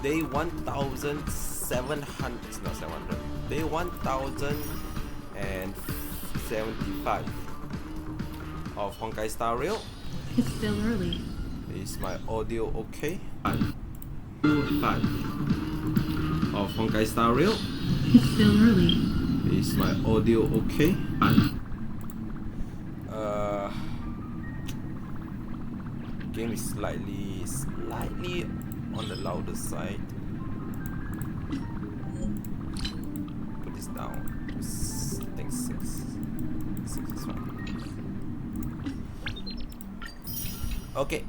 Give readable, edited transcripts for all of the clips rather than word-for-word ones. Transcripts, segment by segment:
day 1700, it's not 700, day 1075 of Honkai Star Rail. It's still early. Is my audio okay? 5 of Honkai Star Rail. It's still early. Is my audio okay? Game is slightly on the louder side. Put this down. I think 6. 6 is fine. Okay.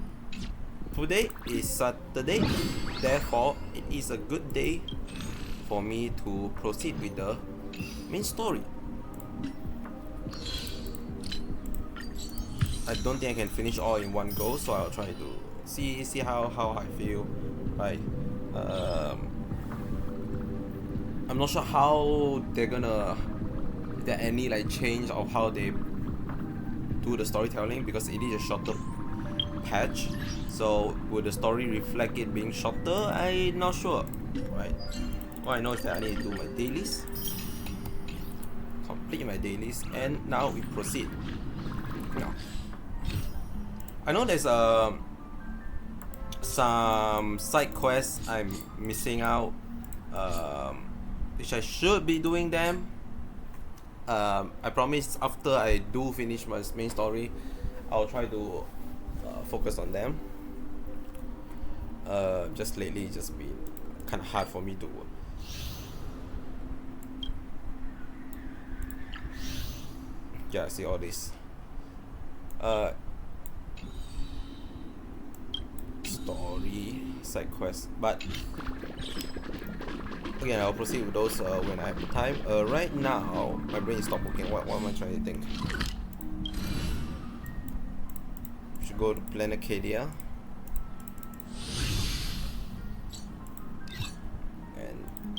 Today is Saturday, therefore it is a good day for me to proceed with the main story. I don't think I can finish all in one go, so I'll try to see how I feel. Right. I'm not sure how they're gonna. Is there any like change of how they do the storytelling, because it is a shorter patch. So will the story reflect it being shorter? I'm not sure. Right. All I know is that I need to do my dailies, complete my dailies, and now we proceed. Now, I know there's some side quests I'm missing out, which I should be doing them. I promise after I do finish my main story, I'll try to focus on them. Just lately, it's just been kind of hard for me to. Yeah, see all this. Story, side quest, but again, I'll proceed with those when I have the time. Right now, my brain is stopped working. What am I trying to think? Should go to Planet Arcadia.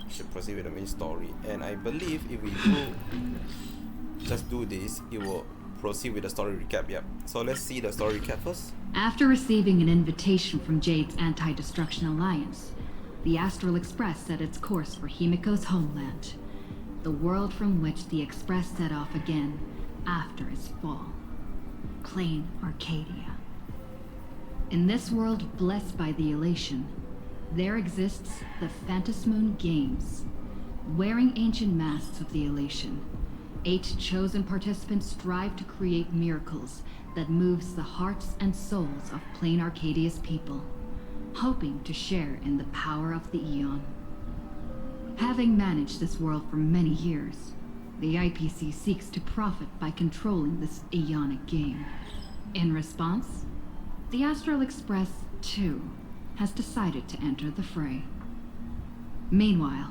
Should proceed with the main story, and I believe if we do just do this, it will proceed with the story recap. Yep. So let's see the story recap first. After receiving an invitation from Jade's Anti-Destruction Alliance, the Astral Express set its course for Himiko's homeland, the world from which the Express set off again after its fall. Plain Arcadia. In this world blessed by the elation, there exists the Phantasmoon Games. Wearing ancient masks of the elation, 8 chosen participants strive to create miracles that moves the hearts and souls of Plain Arcadia's people, hoping to share in the power of the Aeon. Having managed this world for many years, the IPC seeks to profit by controlling this Aeonic game. In response, the Astral Express, too, has decided to enter the fray. Meanwhile,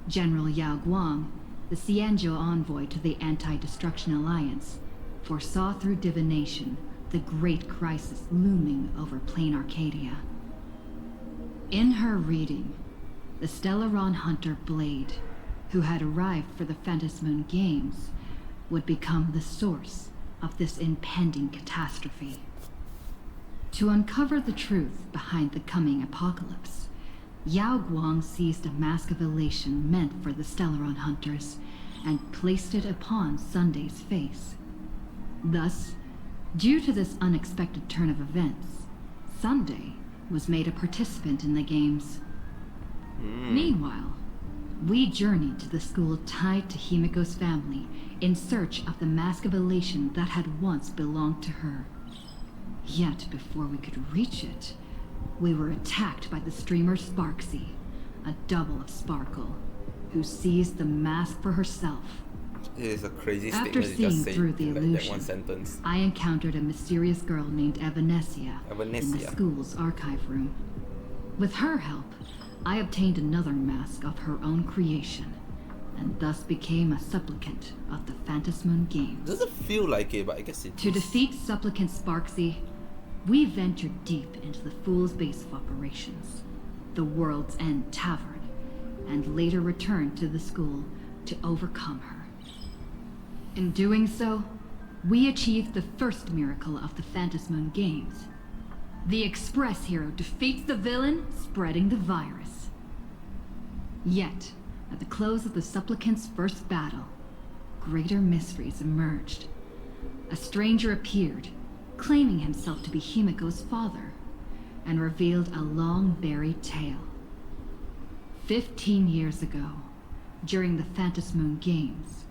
General Yao Guang, the Xianzhou envoy to the Anti-Destruction Alliance, foresaw through divination the great crisis looming over Plain Arcadia. In her reading, the Stellaron hunter Blade, who had arrived for the Phantasmoon Games, would become the source of this impending catastrophe. To uncover the truth behind the coming apocalypse, Yao Guang seized a mask of elation meant for the Stellaron hunters and placed it upon Sunday's face. Thus, due to this unexpected turn of events, Sunday was made a participant in the games. Meanwhile, we journeyed to the school tied to Himiko's family in search of the mask of elation that had once belonged to her. Yet before we could reach it, we were attacked by the streamer Sparksy, a double of Sparkle, who seized the mask for herself. It is a crazy After statement. seeing Just say through the like illusion, that one sentence. I encountered a mysterious girl named Evanesia in the Evanesia. school's archive room. With her help, I obtained another mask of her own creation, and thus became a supplicant of the Phantasmoon Games. Doesn't feel like it, but I guess it To is. defeat Supplicant Sparksy, we ventured deep into the Fool's base of operations, the World's End Tavern, and later returned to the school to overcome her. In doing so, we achieved the first miracle of the Phantasmoon Games. The Express hero defeats the villain, spreading the virus. Yet, at the close of the supplicant's first battle, greater mysteries emerged. A stranger appeared, claiming himself to be Himiko's father, and revealed a long-buried tale. 15 years ago, during the Phantasmoon Games,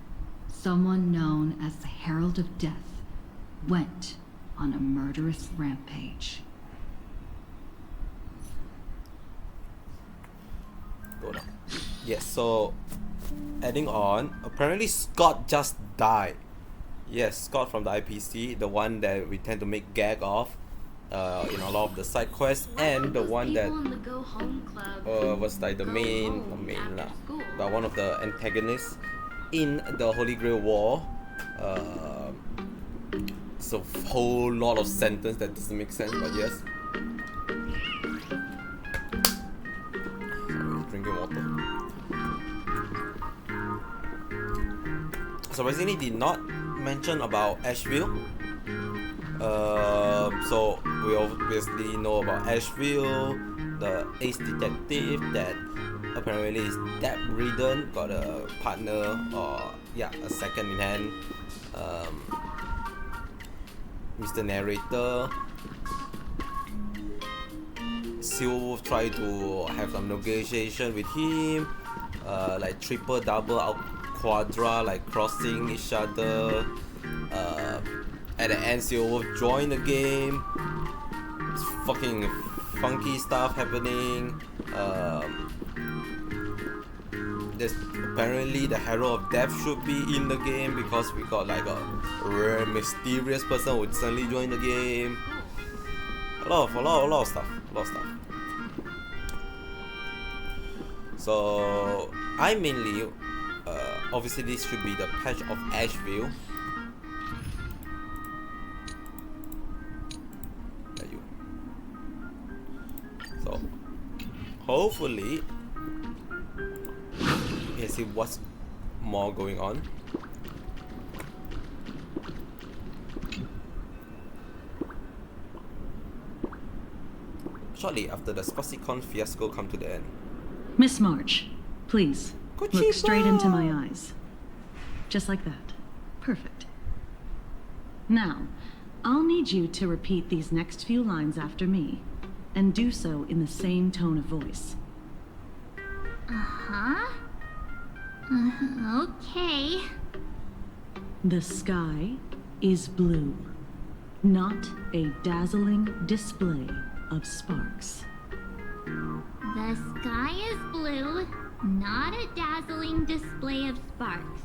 someone known as the Herald of Death went on a murderous rampage. Go down. Yes, so adding on, apparently Scott just died. Yes, Scott from the IPC, the one that we tend to make gag of in a lot of the side quests, and the one that was like the main, not main lah, but one of the antagonists in the Holy Grail War. It's a whole lot of sentence that doesn't make sense, but yes. Sorry, drinking water. Surprisingly, did not mention about Asheville. So we obviously know about Asheville, the ace detective that apparently is debt-ridden, got a partner or a second in hand. Mr. Narrator. Silverwolf tried to have some negotiation with him, like triple, double, out quadra, like crossing each other. At the end, Silverwolf joined the game. It's fucking funky stuff happening. There's apparently the Herald of Death should be in the game because we got like a rare mysterious person who would suddenly join the game. A lot of stuff. So I mainly, obviously this should be the patch of Asheville. So hopefully you can see what's more going on. Shortly after the Spasicon fiasco come to the end. Miss March, please, look straight into my eyes. Just like that. Perfect. Now, I'll need you to repeat these next few lines after me, and do so in the same tone of voice. Okay. The sky is blue, not a dazzling display of sparks. The sky is blue, not a dazzling display of sparks.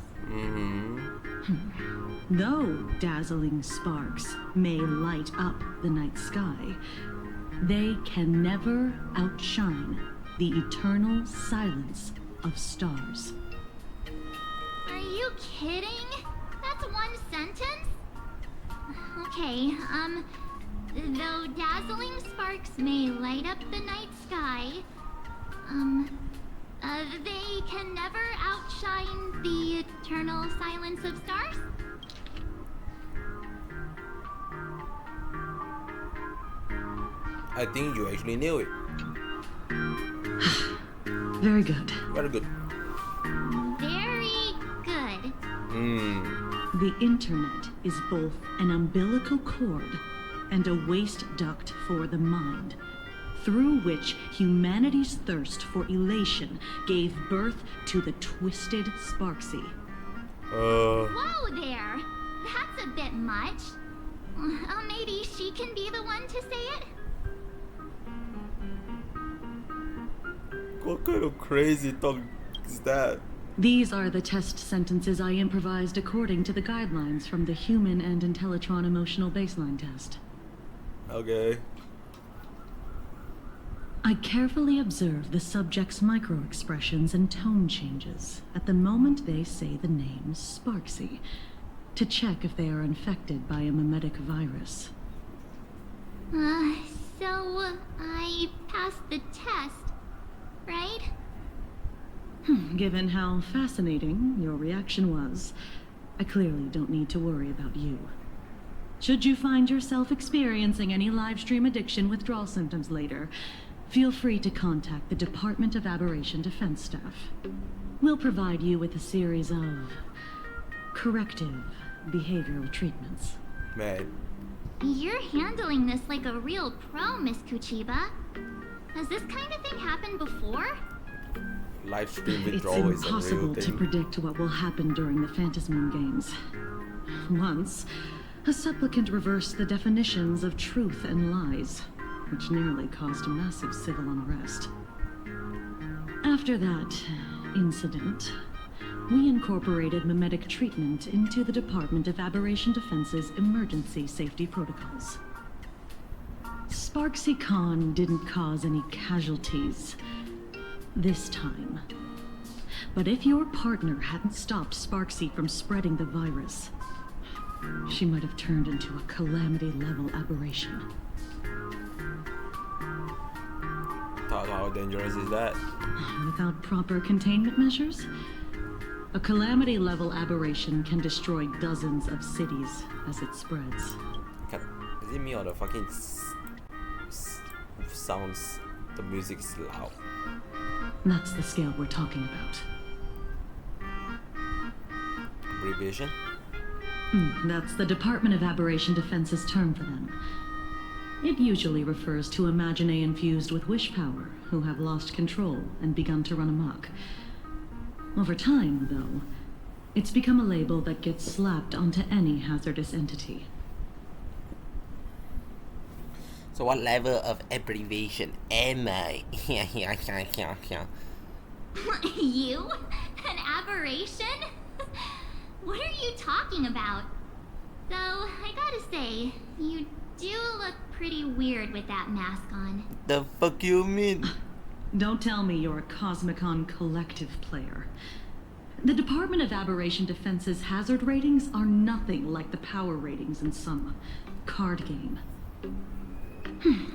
Though dazzling sparks may light up the night sky, they can never outshine the eternal silence of stars. Are you kidding? That's one sentence? Okay, though dazzling sparks may light up the night sky, they can never outshine the eternal silence of stars? I think you actually knew it. Very good. Very good. Very good. The internet is both an umbilical cord and a waste duct for the mind, through which humanity's thirst for elation gave birth to the twisted Sparksy. Whoa there! That's a bit much. Maybe she can be the one to say it? What kind of crazy talk is that? These are the test sentences I improvised according to the guidelines from the Human and Intellitron Emotional Baseline Test. Okay. I carefully observe the subject's micro-expressions and tone changes at the moment they say the name Sparksy, to check if they are infected by a mimetic virus. So I passed the test, right? Given how fascinating your reaction was, I clearly don't need to worry about you. Should you find yourself experiencing any live stream addiction withdrawal symptoms later, feel free to contact the Department of Aberration Defense staff. We'll provide you with a series of corrective behavioral treatments. Man. You're handling this like a real pro, Miss Kuchiba. Has this kind of thing happened before? Live stream It's withdrawal is a real impossible to thing. predict what will happen during the Phantasmoon Games. Once, a supplicant reversed the definitions of truth and lies, which nearly caused a massive civil unrest. After that incident, we incorporated mimetic treatment into the Department of Aberration Defense's emergency safety protocols. Sparksy Khan didn't cause any casualties this time. But if your partner hadn't stopped Sparksy from spreading the virus, she might have turned into a calamity-level aberration. How dangerous is that? Without proper containment measures, a calamity-level aberration can destroy dozens of cities as it spreads. Is it me or the fucking sounds? The music's loud. That's the scale we're talking about. Abbreviation? That's the Department of Aberration Defense's term for them. It usually refers to Imaginae infused with wish power who have lost control and begun to run amok. Over time, though, it's become a label that gets slapped onto any hazardous entity. So what level of abbreviation am I? You? An aberration? What are you talking about? Though, I gotta say, you do look pretty weird with that mask on. The fuck you mean? Don't tell me you're a Cosmicon collective player. The Department of Aberration Defense's hazard ratings are nothing like the power ratings in some card game.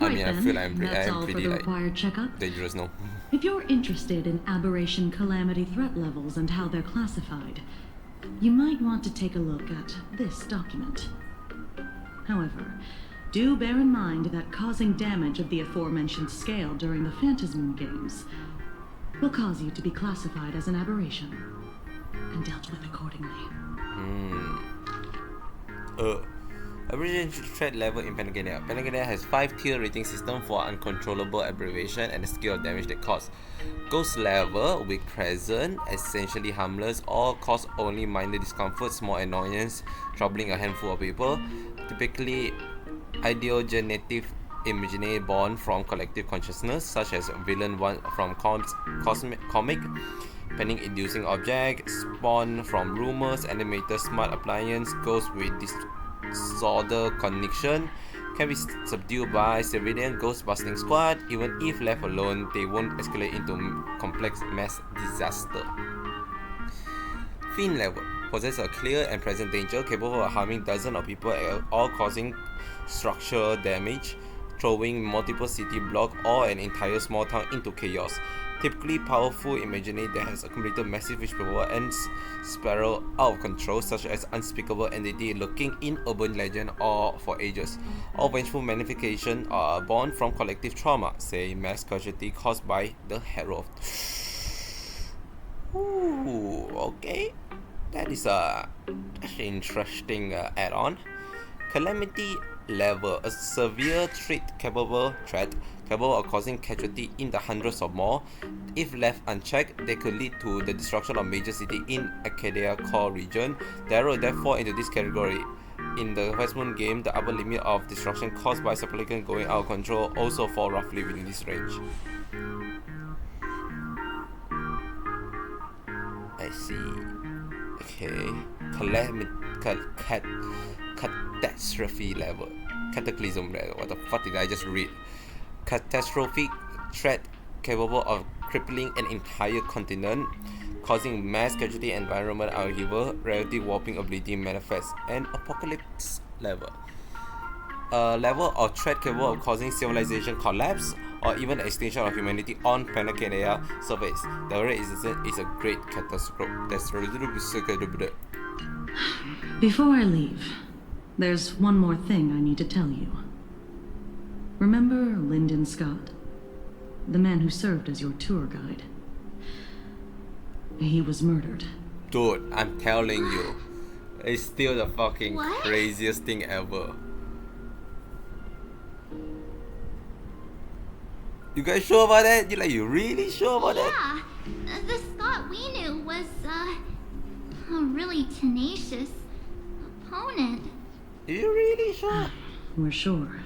I mean, I feel I'm that's all for pretty the like required checkup. dangerous, no? If you're interested in aberration calamity threat levels and how they're classified, you might want to take a look at this document. However, do bear in mind that causing damage of the aforementioned scale during the Phantasmoon Games will cause you to be classified as an aberration and dealt with accordingly. Aberration threat level in Panageria. Panageria has 5-tier rating system for uncontrollable aberration and the scale of damage they cause. Ghost level, weak present, essentially harmless, or cause only minor discomfort, small annoyance, troubling a handful of people. Typically, ideogenetic Imaginae born from collective consciousness, such as villain one from comic, panic-inducing object, spawn from rumors, animated smart appliance, ghost with disorder cognition, can be subdued by civilian ghost busting squad. Even if left alone, they won't escalate into complex mass disaster. Fiend level possess a clear and present danger capable of harming dozens of people or causing structural damage, throwing multiple city blocks or an entire small town into chaos. Typically powerful Imaginae that has accumulated massive wish power and spiral out of control, such as unspeakable entity lurking in urban legend or for ages. All vengeful manifestations are born from collective trauma, say mass casualty caused by the hero. Ooh, okay. That is an interesting add-on. Calamity level, a severe threat capable of causing casualty in the hundreds or more. If left unchecked, they could lead to the destruction of major city in Arcadia core region. They fall into this category. In the Phantasmoon game, the upper limit of destruction caused by supplicant going out of control also fall roughly within this range. I see. Okay. Catastrophe level. Cataclysm level. What the fuck did I just read? Catastrophic threat capable of crippling an entire continent, causing mass casualty, environment upheaval, reality warping ability manifest, and apocalypse level. A level of threat capable of causing civilization collapse or even the extinction of humanity on Panageria surface. The rate is a great catastrophe. Before I leave, there's one more thing I need to tell you. Remember Lyndon Scott? The man who served as your tour guide. He was murdered. Dude, I'm telling you, it's still the fucking What? craziest thing ever. You guys sure about that? You really sure about that? Yeah, the Scott we knew was, a really tenacious opponent. Are you really sure? We're sure.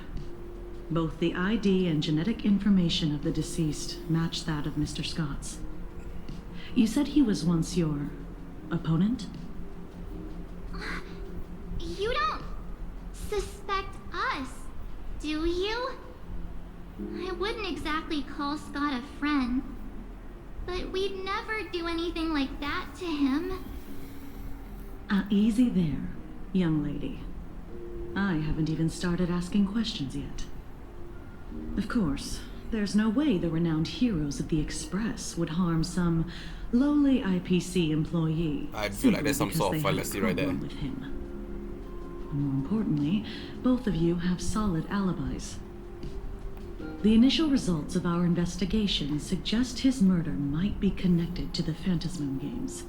Both the ID and genetic information of the deceased match that of Mr. Scott's. You said he was once your opponent? You don't suspect us, do you? I wouldn't exactly call Scott a friend, but we'd never do anything like that to him. Easy there, young lady. I haven't even started asking questions yet. Of course, there's no way the renowned heroes of the Express would harm some lowly IPC employee. I feel like there's some simply sort of because fallacy they had a right there. problem with him. More importantly, both of you have solid alibis. The initial results of our investigation suggest his murder might be connected to the Phantasmoon Games.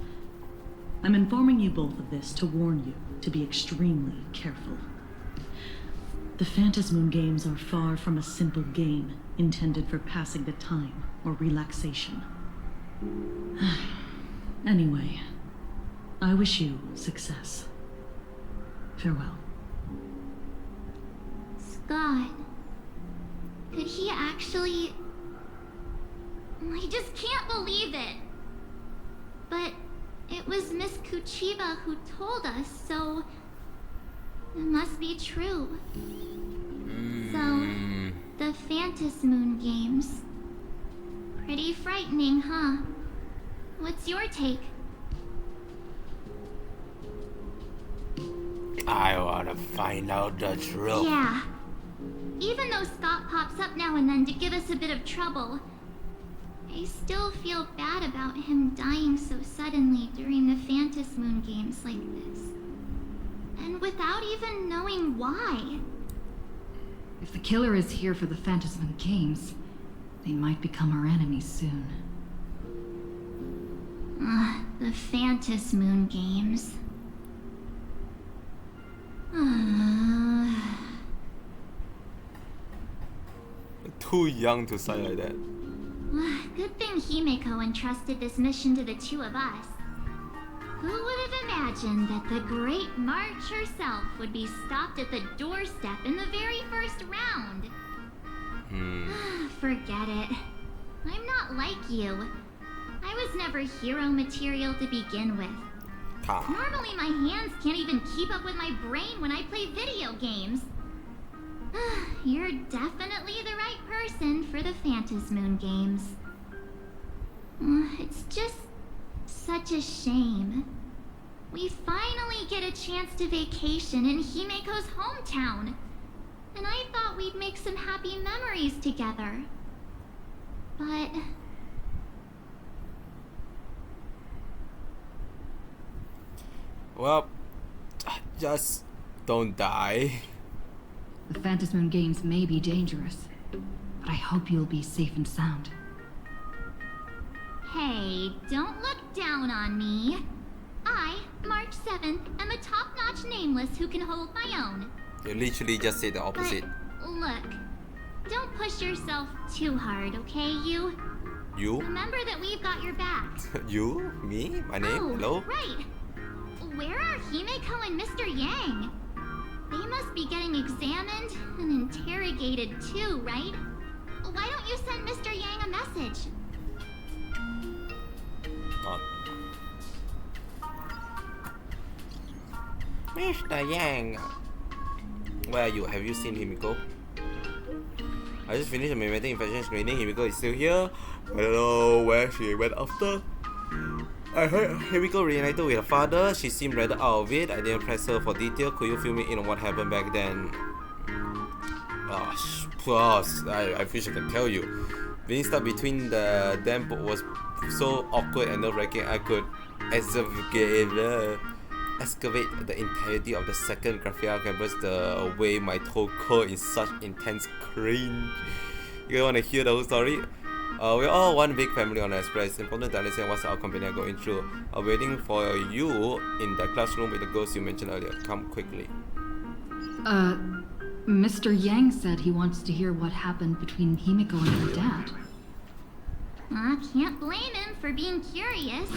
I'm informing you both of this to warn you to be extremely careful. The Phantasmoon Games are far from a simple game intended for passing the time or relaxation. Anyway, I wish you success. Farewell. Scott. Could he actually... I just can't believe it. But it was Miss Kuchiba who told us, so it must be true. So, the Phantasmoon Games. Pretty frightening, huh? What's your take? I wanna find out the truth. Yeah. Even though Scott pops up now and then to give us a bit of trouble, I still feel bad about him dying so suddenly during the Phantasmoon Games like this. And without even knowing why. If the killer is here for the Phantasmoon Games, they might become our enemies soon. The Phantasmoon Games. Too young to sign like that. Good thing Himeko entrusted this mission to the two of us. Who would have imagined that the Great March herself would be stopped at the doorstep in the very first round? Forget it. I'm not like you. I was never hero material to begin with. Normally my hands can't even keep up with my brain when I play video games. You're definitely the right person for the Phantasmoon Games. It's just such a shame. We finally get a chance to vacation in Himeko's hometown. And I thought we'd make some happy memories together. But... Well, just don't die. The Phantasmoon Games may be dangerous, but I hope you'll be safe and sound. Hey, don't look down on me. I, March 7th, am a top-notch nameless who can hold my own. You literally just said the But opposite. look, don't push yourself too hard, okay, you? You? Remember that we've got your back. You? Me? My name? Oh, Hello? right. Where are Himeko and Mr. Yang? They must be getting examined and interrogated too, right? Why don't you send Mr. Yang a message? Not. Mr. Yang. Where are you? Have you seen Himiko? I just finished a mimetic infection screening. Himiko is still here. I don't know where she went after. I heard Himiko reunited with her father. She seemed rather out of it. I didn't press her for detail. Could you fill me in on what happened back then? Plus, I wish I could tell you. Being stuck between the them was so awkward and nerve-wracking. I could excavate the entirety of the second graphite canvas the way my toe curled in such intense cringe. You guys wanna hear the whole story? We're all one big family on the express. It's important to understand what our company are going through. Waiting for you in the classroom with the ghost you mentioned earlier. Come quickly. Mr. Yang said he wants to hear what happened between Himiko and her dad. I can't blame him for being curious.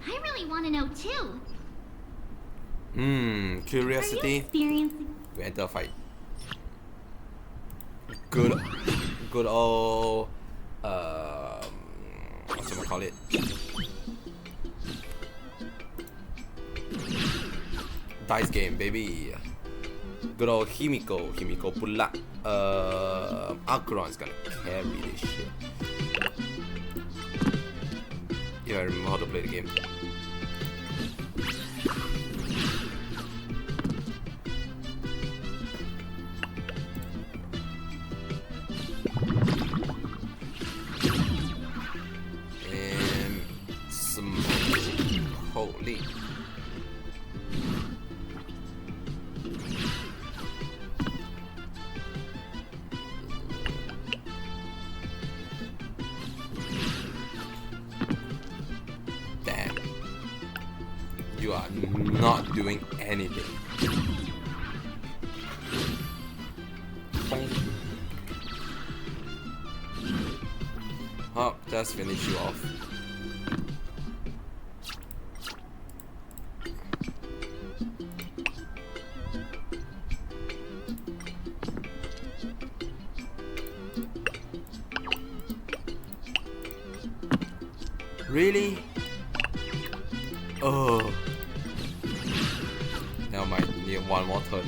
I really want to know too. Curiosity. Are you experiencing? We enter a fight. Good old what should I call it? Dice game, baby. Good old Himiko pula. Akron's gonna carry this shit. Yeah, I remember how to play the game. Holy. Damn. You are not doing anything. Oh, just finish you off. Really? Oh. Now might need one more turn.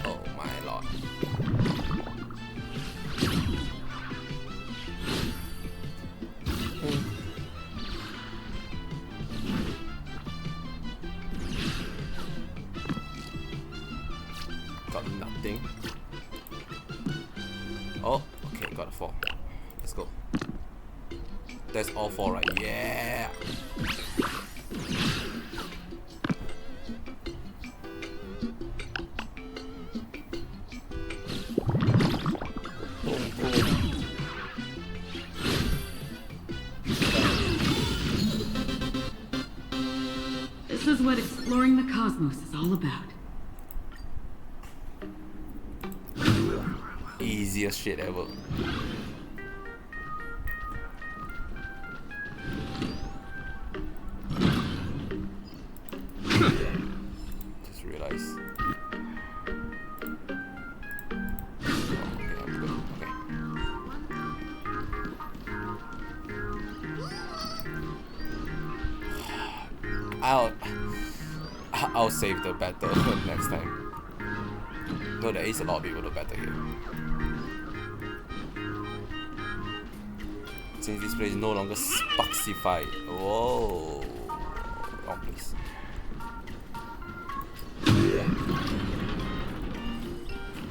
Oh my lord. Got nothing. Oh, okay, got a 4. Let's go. That's all 4, right? Yeah. This is what exploring the cosmos is all about. Easiest shit ever. Just realized. Okay, I'm good. Okay. I'll save the battle next time. Though there is a lot of people to battle here. Since this place is no longer sparksified. Whoa. Oh, please.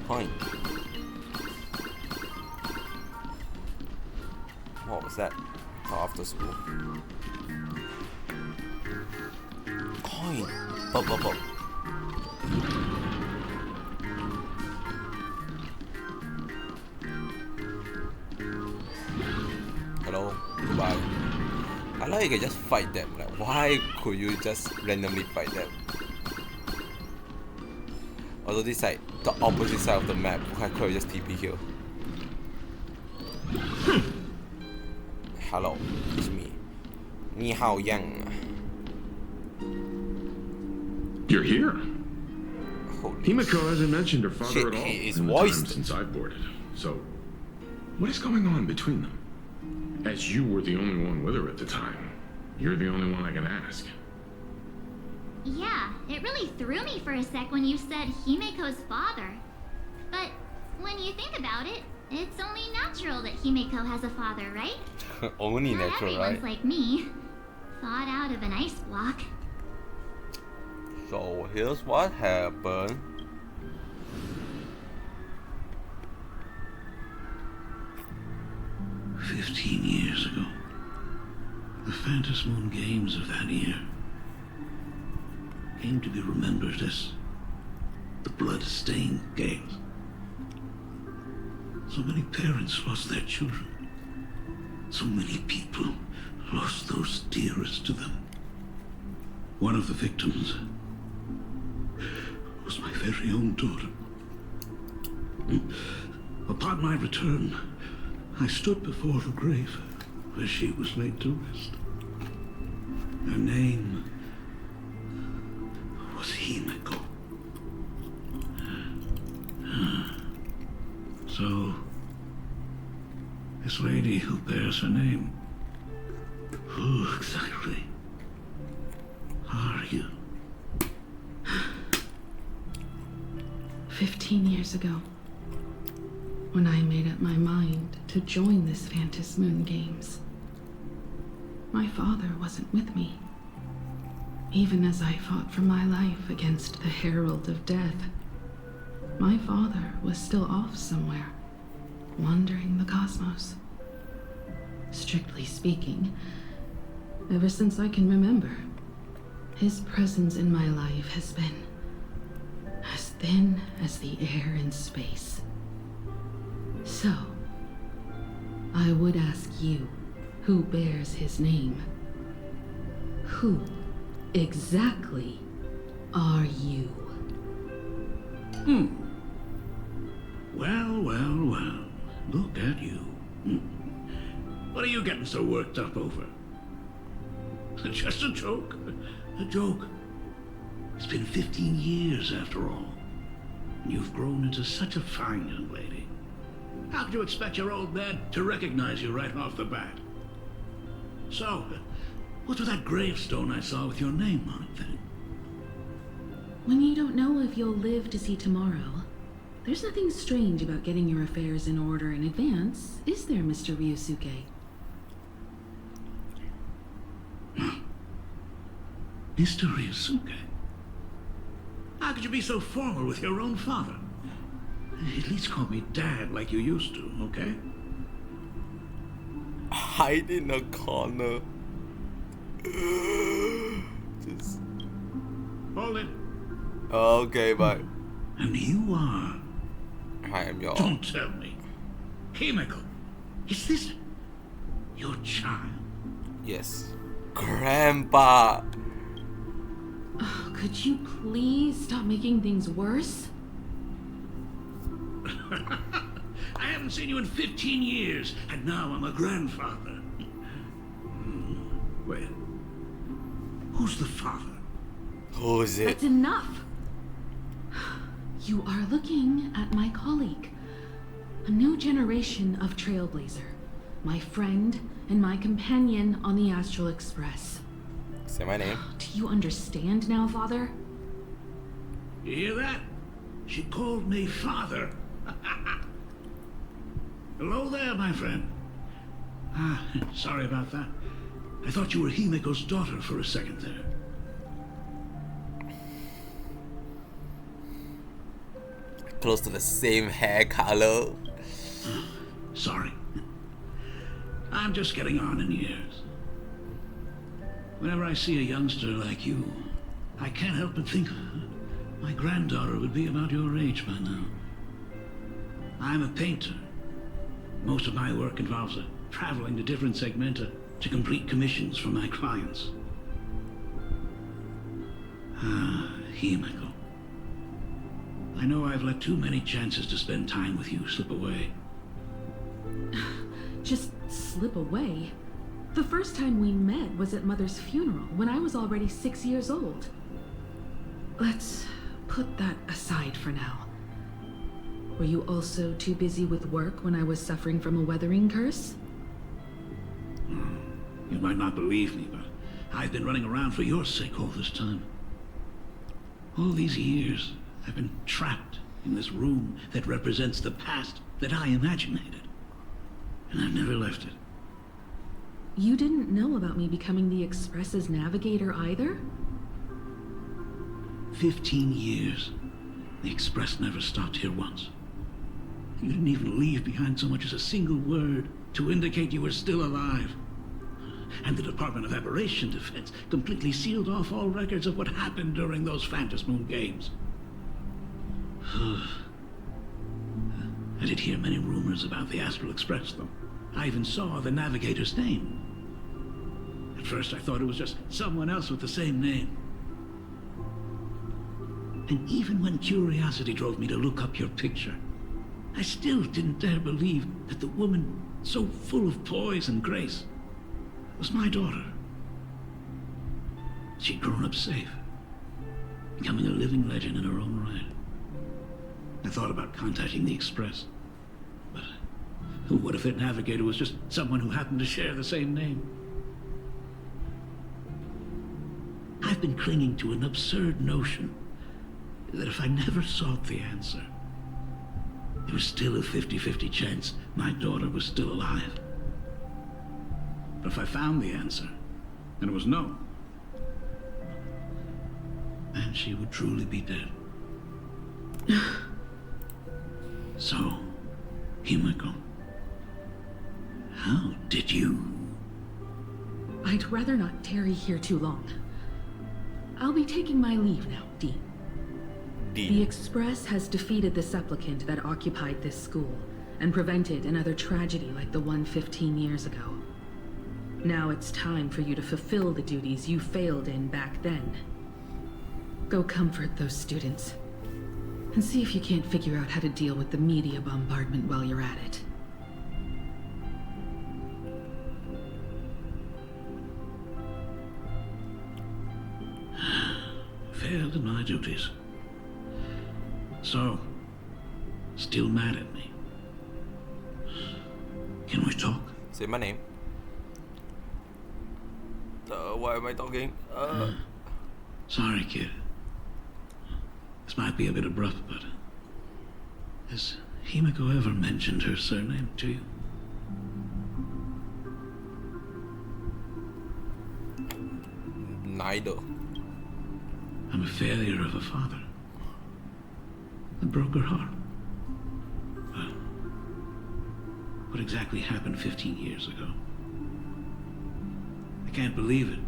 Point. What was that? Oh, after school. Coin. Pop. Hello. Goodbye. I like you can just fight them. Like, why could you just randomly fight them? Although this side, the opposite side of the map, why could you just TP here? Hello, it's me. Ni hao yang. You're here. Holy Himiko hasn't mentioned her father shit, at all his in the voice. time since I boarded. So, what is going on between them? As you were the only one with her at the time, you're the only one I can ask. Yeah, it really threw me for a sec when you said Himiko's father. But when you think about it, it's only natural that Himiko has a father, right? Only Not natural, everyone's right? like me, thawed out of an ice block. So here's what happened. "15 years ago, the Phantom Moon Games of that year came to be remembered as the Blood-Stained Games. So many parents lost their children. So many people lost those dearest to them. One of the victims was my very own daughter. Upon my return, I stood before the grave where she was laid to rest. Her name was Himeko. So, this lady who bears her name, who exactly are you? 15 years ago, when I made up my mind to join this Phantom Moon Games, my father wasn't with me. Even as I fought for my life against the Herald of Death, my father was still off somewhere, wandering the cosmos. Strictly speaking, ever since I can remember, his presence in my life has been as thin as the air in space. So, I would ask you, who bears his name, who exactly are you? Well. Look at you. What are you getting so worked up over? Just a joke. A joke. It's been 15 years after all. And you've grown into such a fine young lady. How could you expect your old man to recognize you right off the bat? So, what's with that gravestone I saw with your name on it then? When you don't know if you'll live to see tomorrow, there's nothing strange about getting your affairs in order in advance, is there, Mr. Ryusuke? Mr. Ryusuke? How could you be so formal with your own father? At least call me Dad like you used to, okay? Hide in a corner. Just... Hold it. Okay, bye. And you are... I am your... Don't tell me. Himeko, is this your child? Yes. Grandpa! Oh, could you please stop making things worse? I haven't seen you in 15 years, and now I'm a grandfather. Wait. Who's the father? Who is it? That's enough! You are looking at my colleague, a new generation of trailblazer, my friend and my companion on the Astral Express. Say my name. Do you understand now, Father? You hear that? She called me father. Hello there, my friend. Sorry about that. I thought you were Himeko's daughter for a second there. Close to the same hair color. Sorry. I'm just getting on in years. Whenever I see a youngster like you, I can't help but think my granddaughter would be about your age by now. I'm a painter. Most of my work involves traveling to different segmenta to complete commissions for my clients. Himeko. I know I've let too many chances to spend time with you slip away. Just slip away? The first time we met was at Mother's funeral, when I was already 6 years old. Let's put that aside for now. Were you also too busy with work when I was suffering from a weathering curse? You might not believe me, but I've been running around for your sake all this time. All these years, I've been trapped in this room that represents the past that I imaginated. And I've never left it. You didn't know about me becoming the Express's navigator either? 15 years. The Express never stopped here once. You didn't even leave behind so much as a single word to indicate you were still alive. And the Department of Aberration Defense completely sealed off all records of what happened during those Phantom Moon games. I did hear many rumors about the Astral Express, though. I even saw the navigator's name. At first, I thought it was just someone else with the same name. And even when curiosity drove me to look up your picture, I still didn't dare believe that the woman so full of poise and grace was my daughter. She'd grown up safe, becoming a living legend in her own right. I thought about contacting the Express, but what if their navigator was just someone who happened to share the same name? I've been clinging to an absurd notion that if I never sought the answer, there was still a 50-50 chance my daughter was still alive. But if I found the answer, and it was no, then she would truly be dead. So, Himiko, how did you... I'd rather not tarry here too long. I'll be taking my leave now, Dean. The Express has defeated the supplicant that occupied this school and prevented another tragedy like the one 15 years ago. Now it's time for you to fulfill the duties you failed in back then. Go comfort those students, and see if you can't figure out how to deal with the media bombardment while you're at it. Failed in my duties. So, still mad at me? Can we talk? Say my name. Why am I talking? Sorry, kid. This might be a bit abrupt, but... has Himiko ever mentioned her surname to you? Neither. I'm a failure of a father. It broke her heart. Well, what exactly happened 15 years ago? I can't believe it.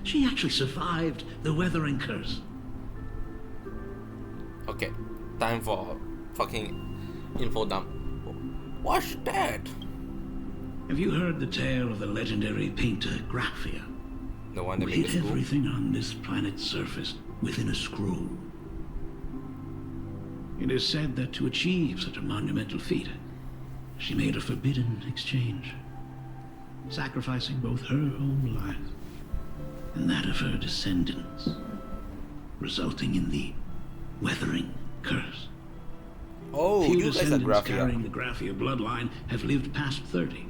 She actually survived the weathering curse. Okay, time for fucking info dump. What's that? Have you heard the tale of the legendary painter Graphia? The one that Who made hid the school? everything on this planet's surface within a scroll. It is said that to achieve such a monumental feat, she made a forbidden exchange, sacrificing both her own life and that of her descendants, resulting in the weathering curse. Oh, Few you guys are descendants Graphia. carrying the Graphia bloodline have lived past 30.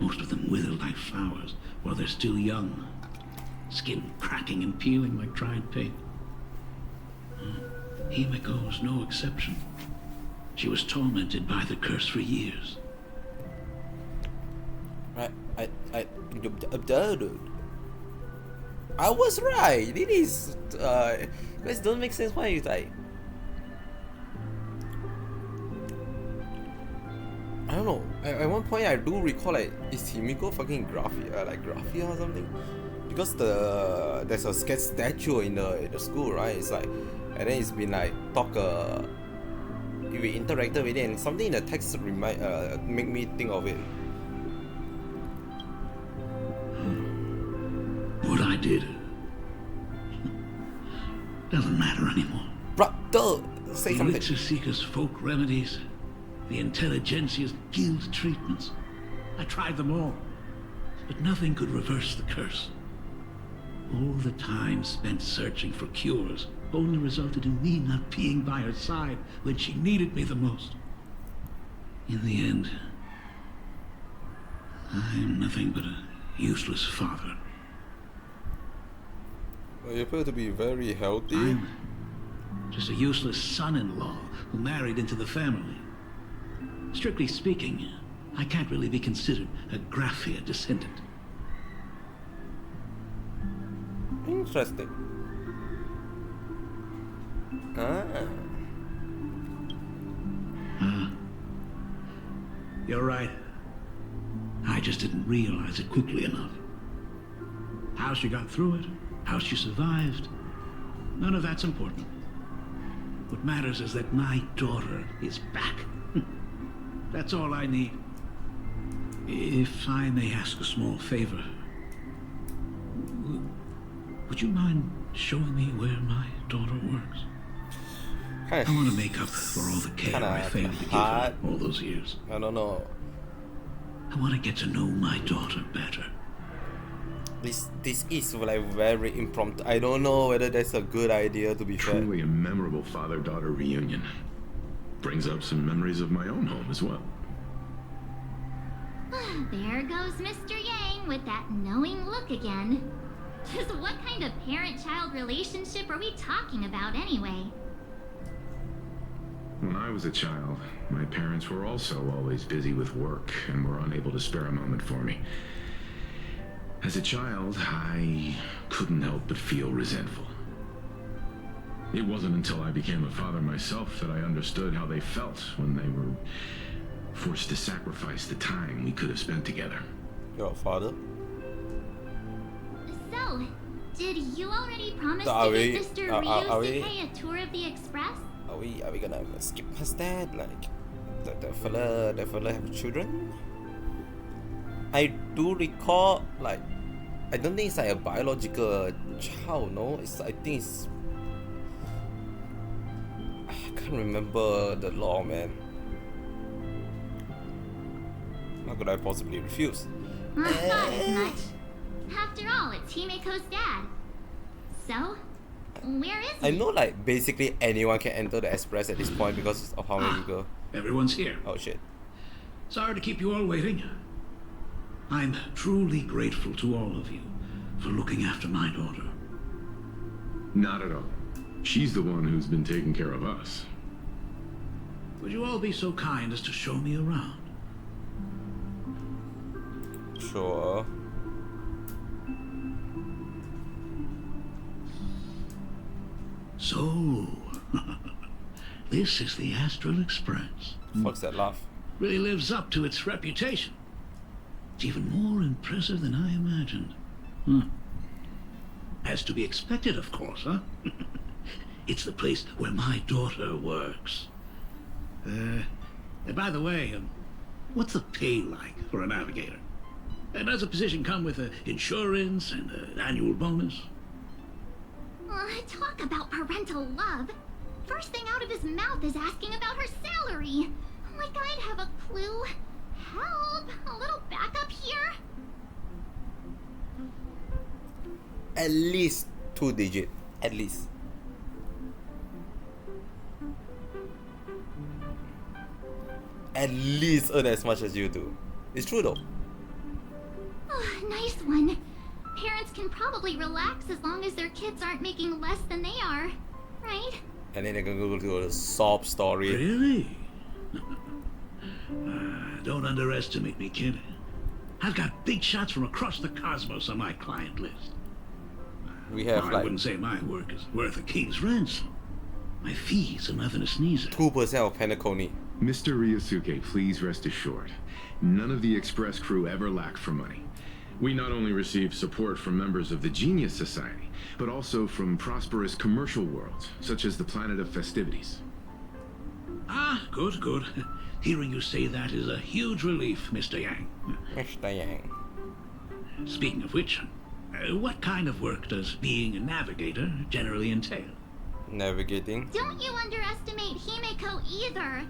Most of them wither like flowers while they're still young, skin cracking and peeling like dried paint. Himiko was no exception. She was tormented by the curse for years. I was right. It is. This doesn't make sense. Why is like? I don't know. At one point, I do recall like, is Himiko fucking Graphia, like Graphia or something? Because there's a sketch statue in the school, right? It's like, and then it's been like we interacted with it, and something in the text make me think of it. What I did doesn't matter anymore. Brother, say The something. elixir seekers' folk remedies, the intelligentsia's guild treatments. I tried them all, but nothing could reverse the curse. All the time spent searching for cures only resulted in me not being by her side when she needed me the most. In the end, I'm nothing but a useless father. Well, you appear to be very healthy. I'm just a useless son-in-law who married into the family. Strictly speaking, I can't really be considered a Graphia descendant. Interesting. Ah. You're right. I just didn't realize it quickly enough. How she got through it, how she survived, none of that's important. What matters is that my daughter is back. That's all I need. If I may ask a small favor, would you mind showing me where my daughter works? I want to make up for all the care I failed to give her all those years. I don't know. I want to get to know my daughter better. This is like very impromptu. I don't know whether that's a good idea, to be fair. Truly a memorable father-daughter reunion. Brings up some memories of my own home as well. There goes Mr. Yang with that knowing look again. Just what kind of parent-child relationship are we talking about anyway? When I was a child, my parents were also always busy with work and were unable to spare a moment for me. As a child, I couldn't help but feel resentful. It wasn't until I became a father myself that I understood how they felt when they were forced to sacrifice the time we could have spent together. Your father? So, did you already promise So to give Mr. Ryusuke we- a tour of the Express? Are we gonna skip past that? Like, the fella have children? I do recall, like, I don't think it's like a biological child, no? I think it's... I can't remember the law, man. How could I possibly refuse? I thought as much. After all, it's Himeko's dad. So, where is he? I know, like, basically anyone can enter the Express at this point because of how many people... Everyone's here. Oh, shit. Sorry to keep you all waiting. I'm truly grateful to all of you for looking after my daughter. Not at all. She's the one who's been taking care of us. Would you all be so kind as to show me around? Sure. So, this is the Astral Express. Fuck's that laugh? Really lives up to its reputation. It's even more impressive than I imagined. As to be expected, of course, huh? It's the place where my daughter works. By the way, what's the pay like for a navigator? Does the position come with insurance and an annual bonus? Talk about parental love. First thing out of his mouth is asking about her salary. Like I'd have a clue. Help! A little backup here? At least 2 digit. At least. At least earn as much as you do. It's true though. Nice one. Parents can probably relax as long as their kids aren't making less than they are, right? And then they can go to a sob story. Really? Don't underestimate me, kid. I've got big shots from across the cosmos on my client list. We have I like wouldn't say my work is worth a king's ransom. My fees are nothing to sneeze at. 2% of Penacony. Mr. Ryusuke, please rest assured. None of the Express crew ever lack for money. We not only receive support from members of the Genius Society, but also from prosperous commercial worlds, such as the Planet of Festivities. Ah, good, good. Hearing you say that is a huge relief, Mr. Yang. Mr. Yang. Speaking of which, what kind of work does being a navigator generally entail? Navigating. Don't you underestimate Himeko either.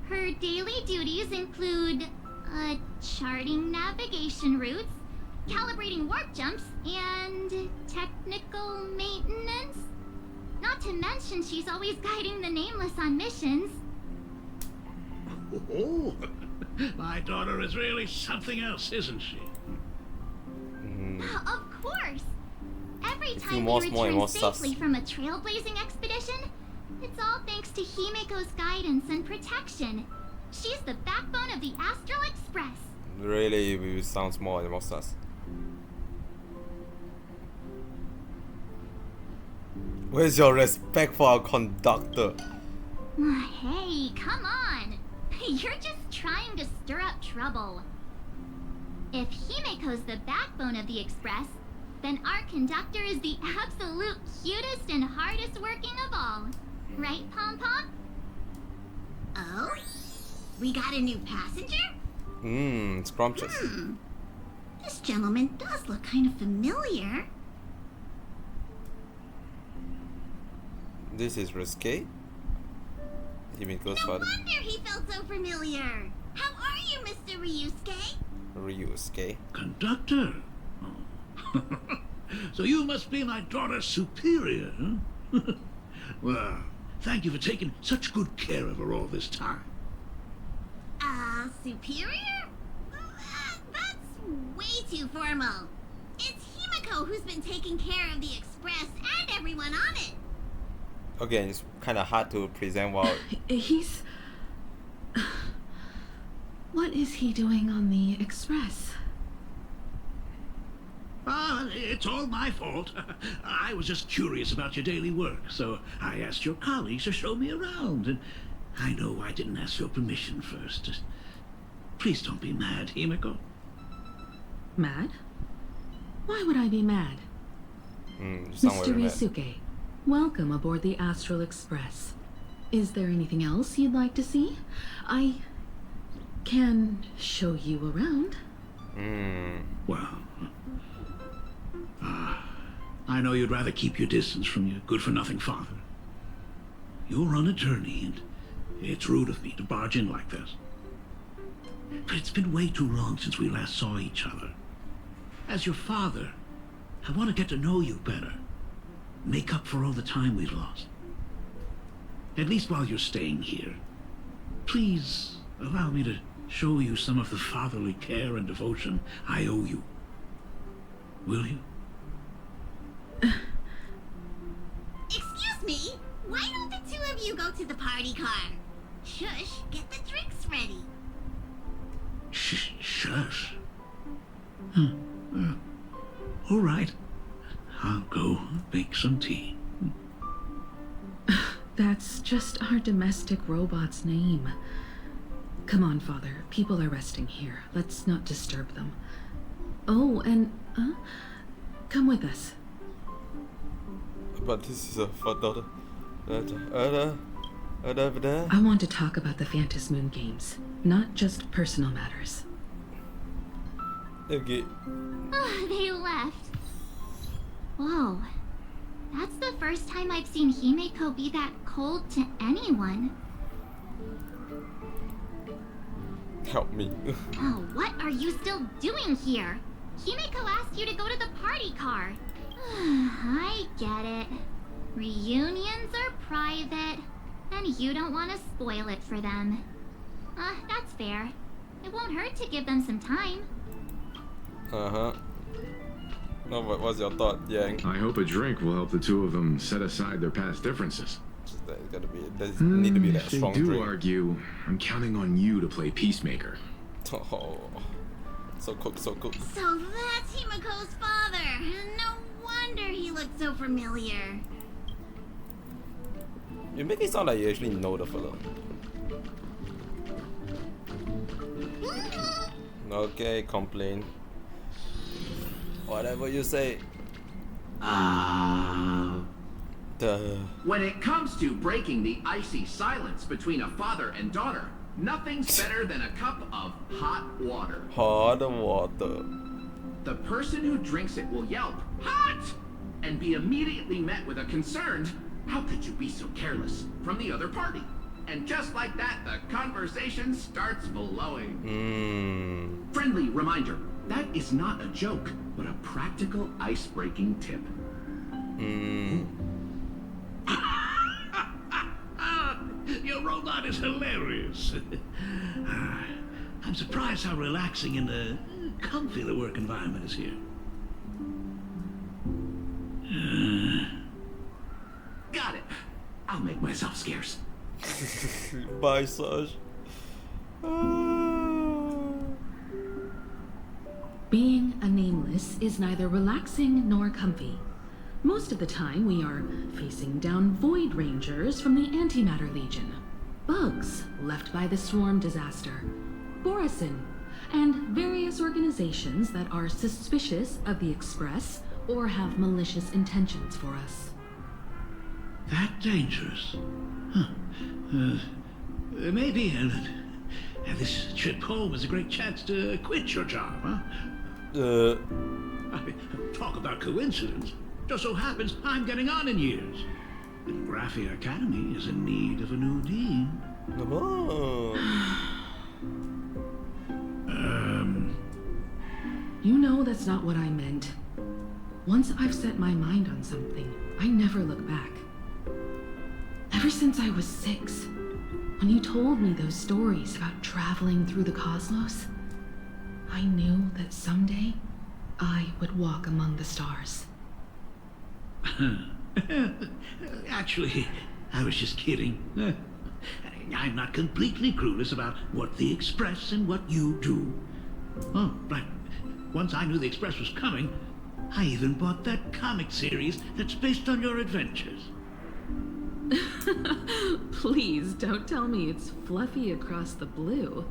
Her daily duties include, charting navigation routes, calibrating warp jumps, and technical maintenance. Not to mention she's always guiding the Nameless on missions. Oh, my daughter is really something else, isn't she? Of course. Every It's time more we small and return more sus. safely from a trailblazing expedition, it's all thanks to Himeko's guidance and protection. She's the backbone of the Astral Express. Really, it sounds more and more sus. Where's your respect for our conductor? Hey, come on! You're just trying to stir up trouble. If Himiko's the backbone of the Express, then our conductor is the absolute cutest and hardest working of all. Right, Pom-Pom? Oh? We got a new passenger? Scrumptious. This gentleman does look kind of familiar. This is risque. Himiko's No father. wonder he felt so familiar. How are you, Mr. Ryusuke? Ryusuke. Conductor? Oh. So you must be my daughter's superior, huh? Well, thank you for taking such good care of her all this time. Superior? That's way too formal. It's Himiko who's been taking care of the Express and everyone on it. Again, it's kind of hard to present while. He's... What is he doing on the Express? It's all my fault. I was just curious about your daily work, so I asked your colleagues to show me around, and I know I didn't ask your permission first. Please don't be mad, Himiko. Mad? Why would I be mad? Somewhere Mr. in that. Ryusuke, welcome aboard the Astral Express. Is there anything else you'd like to see? I can show you around. Well, I know you'd rather keep your distance from your good-for-nothing father. You're on a journey, and it's rude of me to barge in like this. But it's been way too long since we last saw each other. As your father, I want to get to know you better. Make up for all the time we've lost. At least while you're staying here. Please allow me to show you some of the fatherly care and devotion I owe you. Will you? Excuse me? Why don't the two of you go to the party car? Shush, get the drinks ready. Shush. All right. I'll go make some tea. That's just our domestic robot's name. Come on, Father. People are resting here. Let's not disturb them. Oh, and, come with us. But this is a father. I want to talk about the Phantom Moon games, not just personal matters. Okay. They left. Whoa. That's the first time I've seen Himiko be that cold to anyone. Help me. Oh, what are you still doing here? Himiko asked you to go to the party car. I get it. Reunions are private, and you don't want to spoil it for them. That's fair. It won't hurt to give them some time. No, but what's your thought, Yang? I hope a drink will help the two of them set aside their past differences. There's need to be that If they strong do drink. argue, I'm counting on you to play peacemaker. Oh, so cool, so cool. So that's Himiko's father. No wonder he looked so familiar. You make it sound like you actually know the fella. Okay, complain. Whatever you say. Duh. When it comes to breaking the icy silence between a father and daughter, nothing's better than a cup of hot water. Hot water. The person who drinks it will yelp, "Hot!" and be immediately met with a concerned, "How could you be so careless?" from the other party. And just like that, the conversation starts flowing. Friendly reminder, that is not a joke, but a practical ice-breaking tip. Your robot is hilarious. I'm surprised how relaxing and comfy the work environment is here. Got it. I'll make myself scarce. Bye, Saj. Being a nameless is neither relaxing nor comfy. Most of the time, we are facing down Void Rangers from the Antimatter Legion, bugs left by the Swarm disaster, Borisin, and various organizations that are suspicious of the Express or have malicious intentions for us. That dangerous? Huh. Maybe, and this trip home is a great chance to quit your job, huh? I mean, talk about coincidence. Just so happens I'm getting on in years. And Graphia Academy is in need of a new dean. Oh. You know that's not what I meant. Once I've set my mind on something, I never look back. Ever since I was 6, when you told me those stories about traveling through the cosmos, I knew that someday I would walk among the stars. Actually, I was just kidding. I'm not completely clueless about what the Express and what you do. Oh, right. Once I knew the Express was coming, I even bought that comic series that's based on your adventures. Please don't tell me it's fluffy across the blue.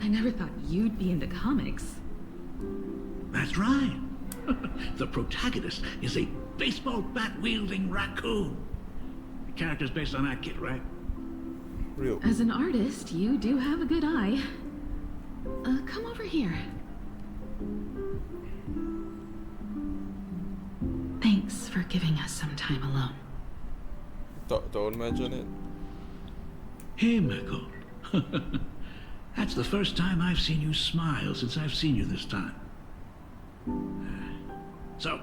I never thought you'd be into comics. That's right. The protagonist is a baseball bat-wielding raccoon. The character's based on that kid, right? Real. As an artist, you do have a good eye. Come over here. Thanks for giving us some time alone. Don't mention it. Hey, Miko. That's the first time I've seen you smile since I've seen you this time. So,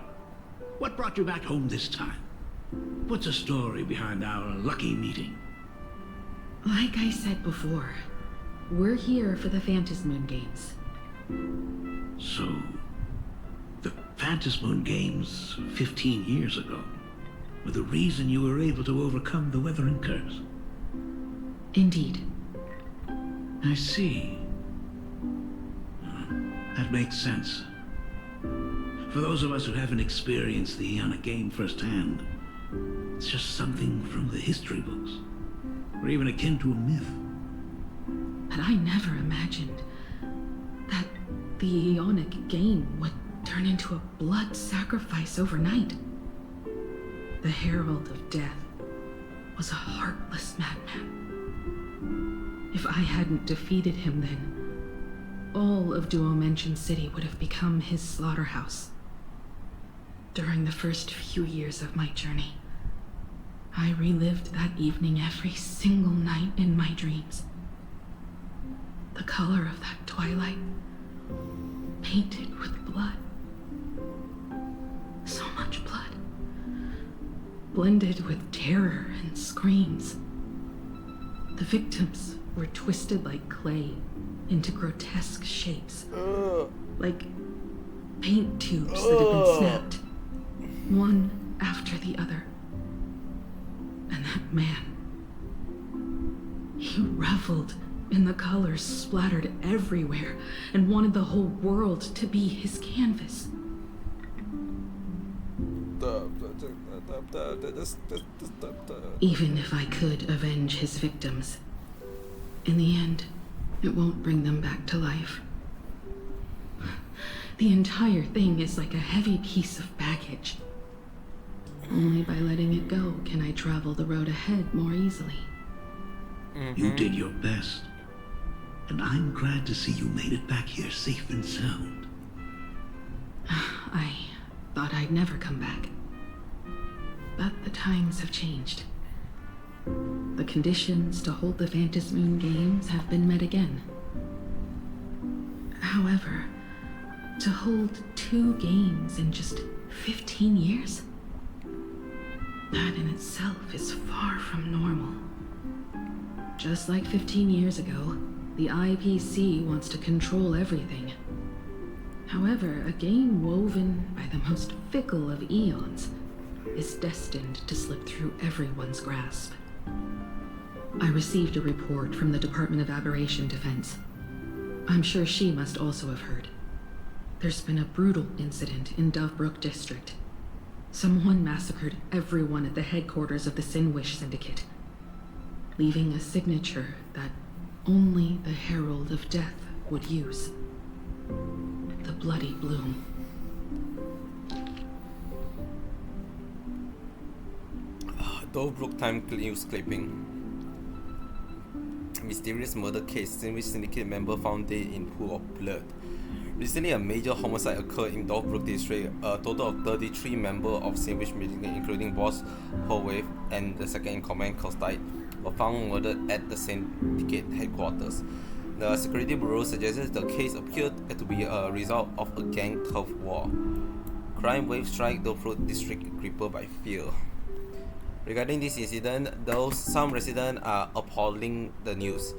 what brought you back home this time? What's the story behind our lucky meeting? Like I said before, we're here for the Phantasmoon Games. So, the Phantasmoon Games 15 years ago were the reason you were able to overcome the Weathering Curse? Indeed. I see. That makes sense. For those of us who haven't experienced the Ionic game firsthand, it's just something from the history books, or even akin to a myth. But I never imagined that the Ionic game would turn into a blood sacrifice overnight. The Herald of Death was a heartless madman. If I hadn't defeated him then, all of Duomension City would have become his slaughterhouse. During the first few years of my journey, I relived that evening every single night in my dreams. The color of that twilight, painted with blood. So much blood. Blended with terror and screams. The victims were twisted like clay into grotesque shapes. Like paint tubes that had been snapped, one after the other. And that man, he reveled in the colors splattered everywhere and wanted the whole world to be his canvas. Even if I could avenge his victims, in the end, it won't bring them back to life. The entire thing is like a heavy piece of baggage. Only by letting it go can I travel the road ahead more easily. You did your best. And I'm glad to see you made it back here safe and sound. I thought I'd never come back. But the times have changed. The conditions to hold the Phantasmoon Games have been met again. However, to hold 2 games in just 15 years? That in itself is far from normal. Just like 15 years ago, the IPC wants to control everything. However, a game woven by the most fickle of eons is destined to slip through everyone's grasp. I received a report from the Department of Aberration Defense. I'm sure she must also have heard. There's been a brutal incident in Dovebrook District. Someone massacred everyone at the headquarters of the Sinwish Syndicate, leaving a signature that only the Herald of Death would use. The Bloody Bloom. Dovebrook time news clipping. Mysterious murder case. Sinwish Syndicate member found dead in pool of blood. Recently, a major homicide occurred in Dovebrook District. A total of 33 members of Sinwish Syndicate, including Boss Hallway and the second-in-command Costite, were found murdered at the Syndicate headquarters. The Security Bureau suggested the case appeared to be a result of a gang turf war. Crime wave strike Dovebrook District crippled by fear. Regarding this incident, though some residents are appalling the news,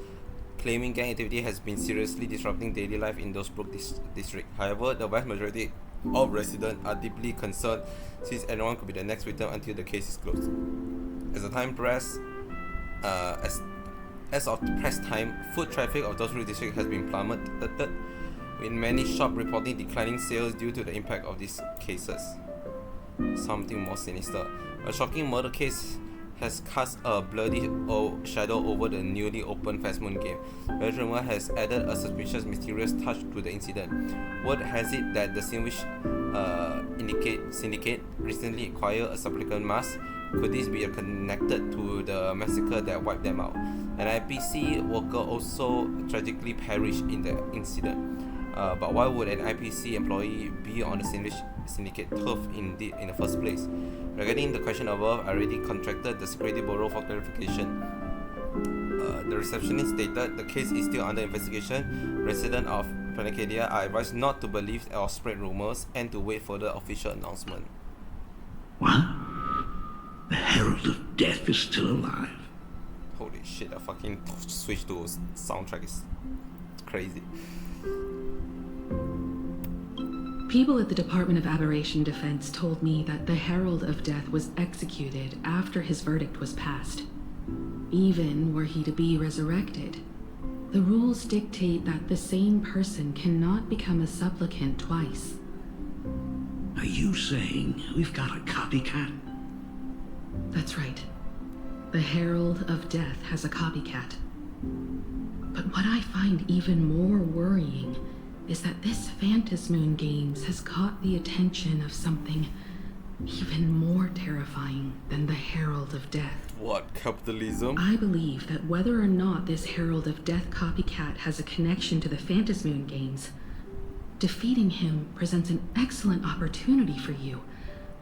claiming gang activity has been seriously disrupting daily life in Dovebrook district. However, the vast majority of residents are deeply concerned since anyone could be the next victim until the case is closed. As the time press, as of press time, foot traffic of Dovebrook district has been plummeted, with many shops reporting declining sales due to the impact of these cases. Something more sinister. A shocking murder case has cast a bloody shadow over the newly opened Fast Moon game. Bad rumor has added a suspicious, mysterious touch to the incident. Word has it that the Sinwish Syndicate recently acquired a supplicant mask. Could this be connected to the massacre that wiped them out? An IPC worker also tragically perished in the incident. But why would an IPC employee be on the Sinwish Syndicate turf in the first place? Regarding the question above, I already contacted the Security Bureau for clarification. The receptionist stated the case is still under investigation. Residents of Panacadia are advised not to believe or spread rumors and to wait for the official announcement. What? The Herald of Death is still alive? Holy shit, I fucking switch to soundtrack is crazy. People at the Department of Aberration Defense told me that the Herald of Death was executed after his verdict was passed. Even were he to be resurrected, the rules dictate that the same person cannot become a supplicant twice. Are you saying we've got a copycat? That's right. The Herald of Death has a copycat. But what I find even more worrying is that this Phantasmoon Games has caught the attention of something even more terrifying than the Herald of Death. What, capitalism? I believe that whether or not this Herald of Death copycat has a connection to the Phantasmoon Games, defeating him presents an excellent opportunity for you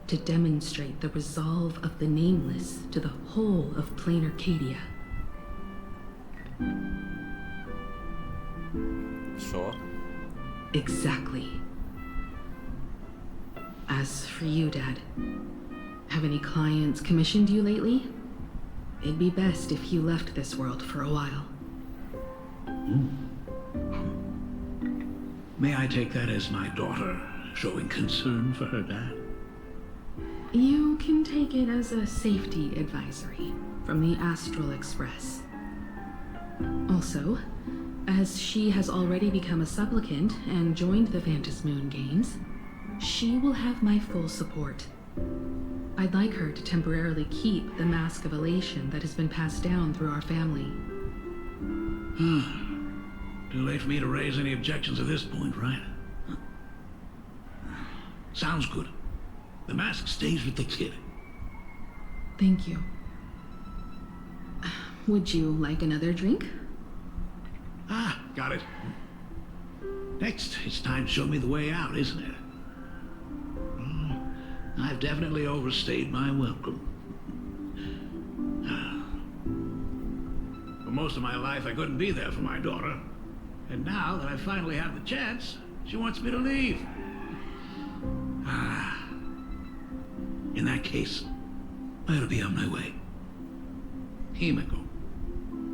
to demonstrate the resolve of the Nameless to the whole of Plain Arcadia. Sure. Exactly. As for you, Dad, have any clients commissioned you lately? It'd be best if you left this world for a while. May I take that as my daughter showing concern for her dad? You can take it as a safety advisory from the Astral Express. Also, as she has already become a supplicant and joined the Phantasmoon Games, she will have my full support. I'd like her to temporarily keep the Mask of Elation that has been passed down through our family. Too late for me to raise any objections at this point, right? Sounds good. The mask stays with the kid. Thank you. Would you like another drink? Got it. Next, it's time to show me the way out, isn't it? I've definitely overstayed my welcome. For most of my life, I couldn't be there for my daughter. And now that I finally have the chance, she wants me to leave. In that case, I ought to be on my way. Himiko.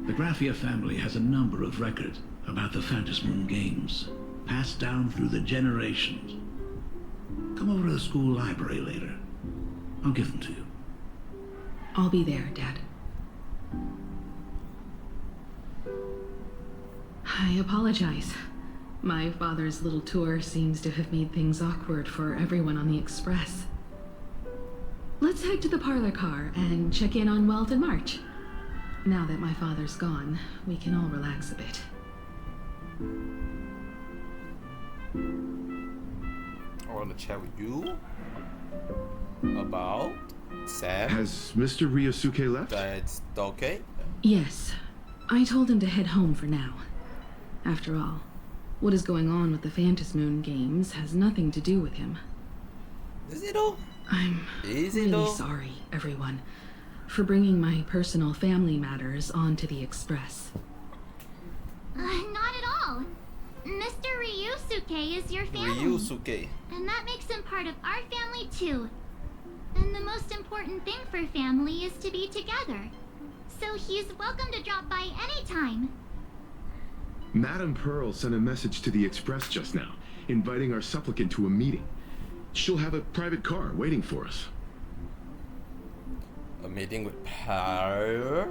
The Graphia family has a number of records about the Phantasmoon Games, passed down through the generations. Come over to the school library later. I'll give them to you. I'll be there, Dad. I apologize. My father's little tour seems to have made things awkward for everyone on the Express. Let's head to the parlor car and check in on Welt and March. Now that my father's gone, we can all relax a bit. I want to chat with you about Sam. Has Mr. Ryosuke left? That's okay. Yes. I told him to head home for now. After all, what is going on with the Phantom Moon games has nothing to do with him. Is it though? I'm really sorry, everyone, for bringing my personal family matters onto the Express. Not at all. Mr. Ryusuke is your family. Ryusuke. And that makes him part of our family too. And the most important thing for family is to be together. So he's welcome to drop by anytime. Madame Pearl sent a message to the Express just now, inviting our supplicant to a meeting. She'll have a private car waiting for us. A meeting with Pearl?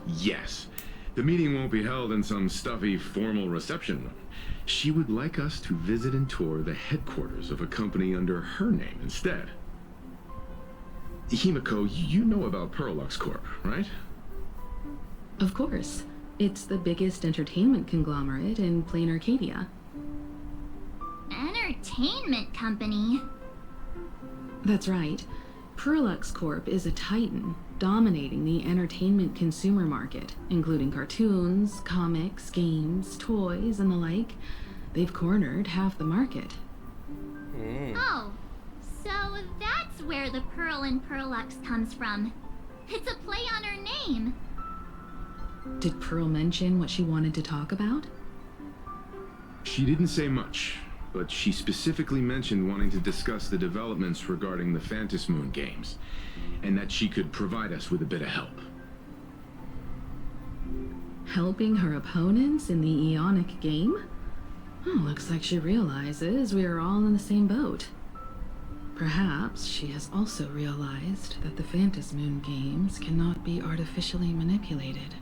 Yes. The meeting won't be held in some stuffy, formal reception room. She would like us to visit and tour the headquarters of a company under her name instead. Himiko, you know about Pearlux Corp, right? Of course. It's the biggest entertainment conglomerate in plain Arcadia. Entertainment company? That's right. Pearlux Corp is a titan, dominating the entertainment consumer market, including cartoons, comics, games, toys, and the like. They've cornered half the market. Oh, so that's where the Pearl in Pearlux comes from. It's a play on her name. Did Pearl mention what she wanted to talk about? She didn't say much, but she specifically mentioned wanting to discuss the developments regarding the Phantom Moon games, and that she could provide us with a bit of help. Helping her opponents in the Eonic game? Oh, looks like she realizes we are all in the same boat. Perhaps she has also realized that the Phantom Moon games cannot be artificially manipulated.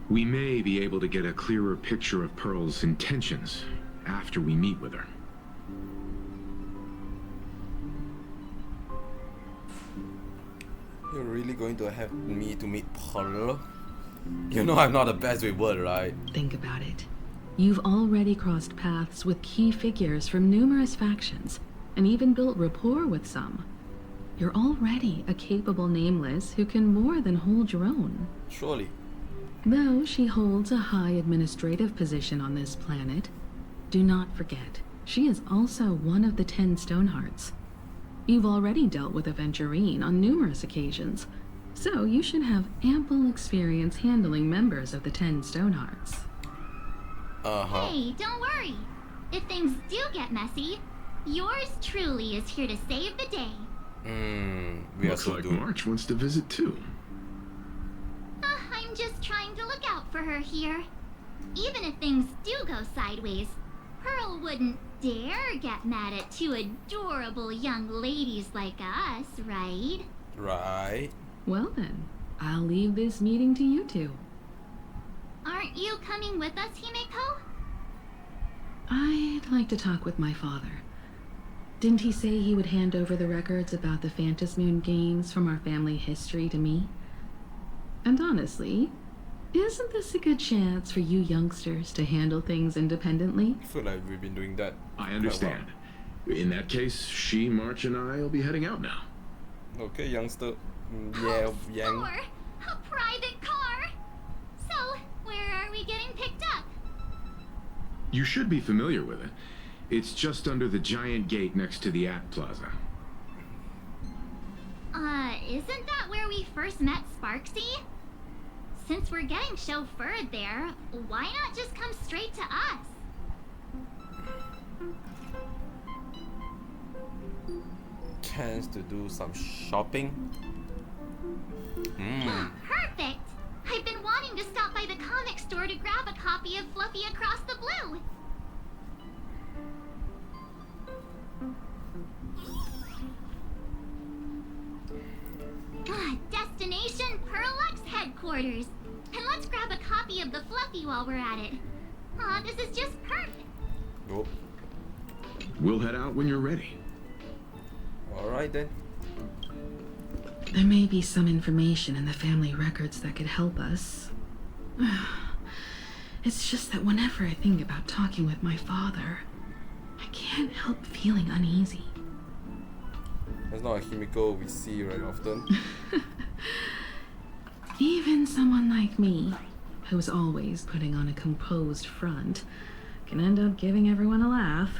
We may be able to get a clearer picture of Pearl's intentions after we meet with her. You're really going to have me to meet Pearl? You know I'm not the best with words, right? Think about it. You've already crossed paths with key figures from numerous factions, and even built rapport with some. You're already a capable Nameless who can more than hold your own. Surely. Though she holds a high administrative position on this planet, do not forget, she is also one of the 10 Stonehearts. You've already dealt with Aventurine on numerous occasions, so you should have ample experience handling members of the 10 Stonehearts. Hey, don't worry. If things do get messy, yours truly is here to save the day. We Looks also like do. March wants to visit too. I'm just trying to look out for her here. Even if things do go sideways, Pearl wouldn't dare get mad at two adorable young ladies like us, right? Right. Well then, I'll leave this meeting to you two. Aren't you coming with us, Himeko? I'd like to talk with my father. Didn't he say he would hand over the records about the Phantom Moon games from our family history to me? And honestly, isn't this a good chance for you youngsters to handle things independently? I feel like we've been doing that. I understand. In that case, she, March, and I will be heading out now. Okay, youngster. Yeah, young. Or a private car. So, where are we getting picked up? You should be familiar with it. It's just under the giant gate next to the Act Plaza. Isn't that where we first met Sparksy? Since we're getting chauffeured there, why not just come straight to us? Chance to do some shopping. Perfect! I've been wanting to stop by the comic store to grab a copy of Fluffy Across the Blue. Destination Pearlux headquarters. And let's grab a copy of the Fluffy while we're at it. Aw, this is just perfect. Nope. We'll head out when you're ready. Alright then. There may be some information in the family records that could help us. It's just that whenever I think about talking with my father, I can't help feeling uneasy. That's not a Himiko we see very often. Even someone like me, who's always putting on a composed front, can end up giving everyone a laugh.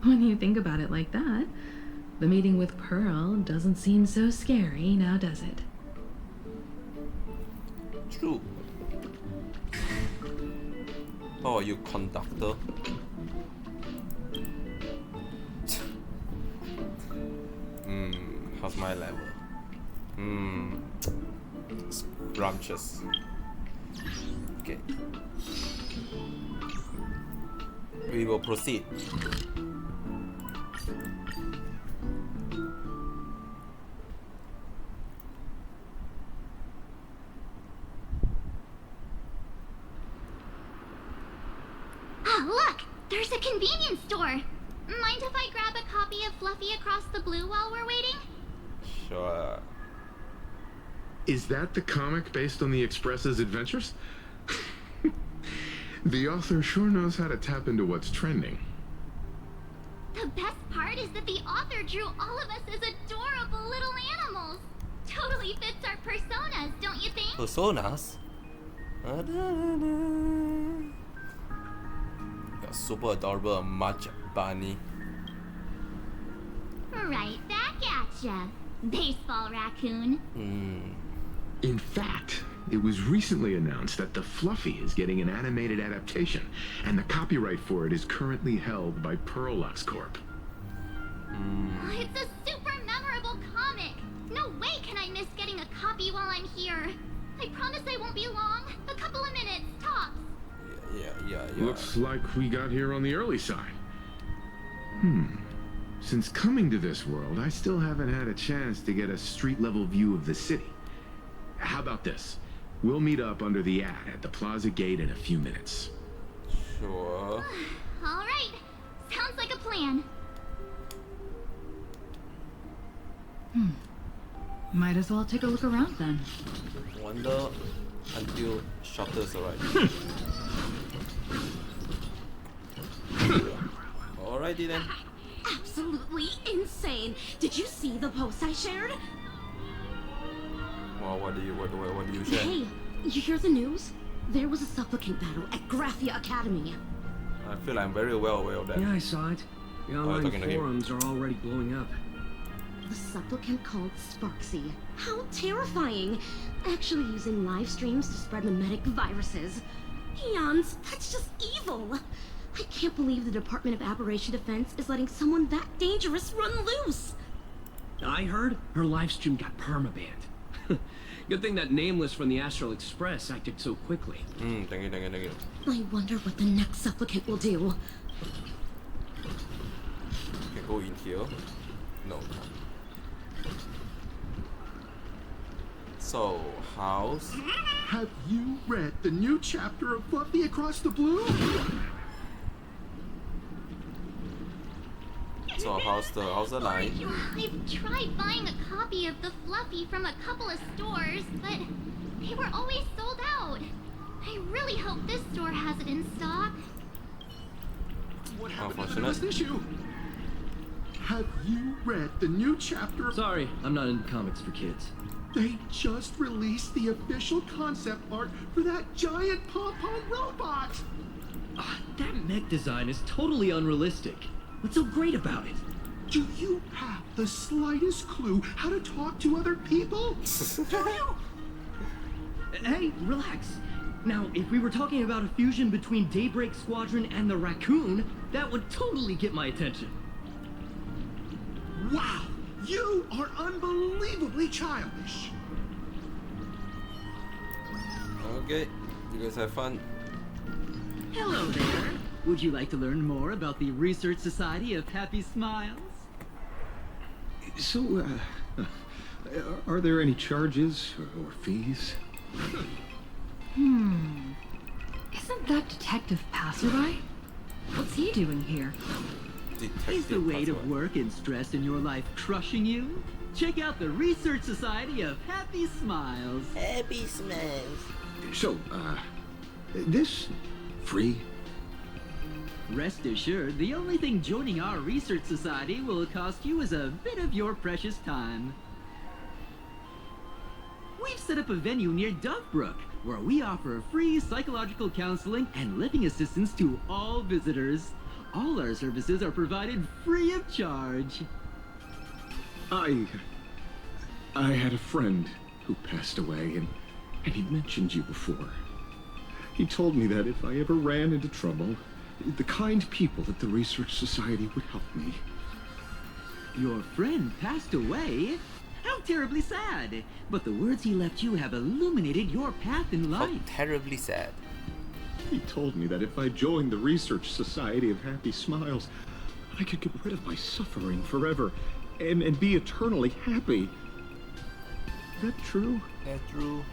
When you think about it like that, the meeting with Pearl doesn't seem so scary, now does it? True. How are you, conductor? How's my level? Scrumptious. Okay. We will proceed. Ah, look! There's a convenience store! Mind if I grab a copy of Fluffy Across the Blue while we're waiting? Sure. Is that the comic based on the Express's adventures? The author sure knows how to tap into what's trending. The best part is that the author drew all of us as adorable little animals. Totally fits our personas, don't you think? Personas? Got super adorable Mudge Bunny. Right back at ya, baseball raccoon. In fact, it was recently announced that the Fluffy is getting an animated adaptation, and the copyright for it is currently held by Pearlux Corp. It's a super memorable comic. No way can I miss getting a copy while I'm here. I promise I won't be long. A couple of minutes, tops. Yeah. Looks like we got here on the early side. Since coming to this world, I still haven't had a chance to get a street-level view of the city. How about this? We'll meet up under the ad at the plaza gate in a few minutes. Sure. All right. Sounds like a plan. Might as well take a look around then. Wonder until shutters arrive. Alrighty then. Absolutely insane. Did you see the post I shared? Well, what do you share? Hey, you hear the news? There was a supplicant battle at Graphia Academy. I feel I'm very well aware of that. Yeah, I saw it. The online talking to him. forums are already blowing up. The supplicant called Sparksy. How terrifying! Actually using live streams to spread mimetic viruses. Eons, that's just evil. I can't believe the Department of Aberration Defense is letting someone that dangerous run loose. I heard her live stream got permabanned. Good thing that Nameless from the Astral Express acted so quickly. Thank you. I wonder what the next supplicant will do. Can go in here. No. So, house. Have you read the new chapter of Fluffy Across the Blue? So how's the line? I've tried buying a copy of the Fluffy from a couple of stores, but they were always sold out. I really hope this store has it in stock. What happened to the Unfortunate. first issue? Have you read the new chapter of... Sorry, I'm not into comics for kids. They just released the official concept art for that giant pom-pom robot! That mech design is totally unrealistic. What's so great about it? Do you have the slightest clue how to talk to other people? Do you? Hey, relax. Now, if we were talking about a fusion between Daybreak Squadron and the Raccoon, that would totally get my attention. Wow! You are unbelievably childish! Okay, you guys have fun. Hello there. Would you like to learn more about the Research Society of Happy Smiles? So, are there any charges or fees? Isn't that Detective Passerby? What's he doing here? Is the weight of work and stress in your life crushing you? Check out the Research Society of Happy Smiles. Happy Smiles. So, this free? Rest assured, the only thing joining our Research Society will cost you is a bit of your precious time. We've set up a venue near Dovebrook, where we offer free psychological counseling and living assistance to all visitors. All our services are provided free of charge. I had a friend who passed away, and he mentioned you before. He told me that if I ever ran into trouble, the kind people at the Research Society would help me. Your friend passed away? How terribly sad! But the words he left you have illuminated your path in life. How terribly sad. He told me that if I joined the Research Society of Happy Smiles, I could get rid of my suffering forever and be eternally happy. Is that true? That's true.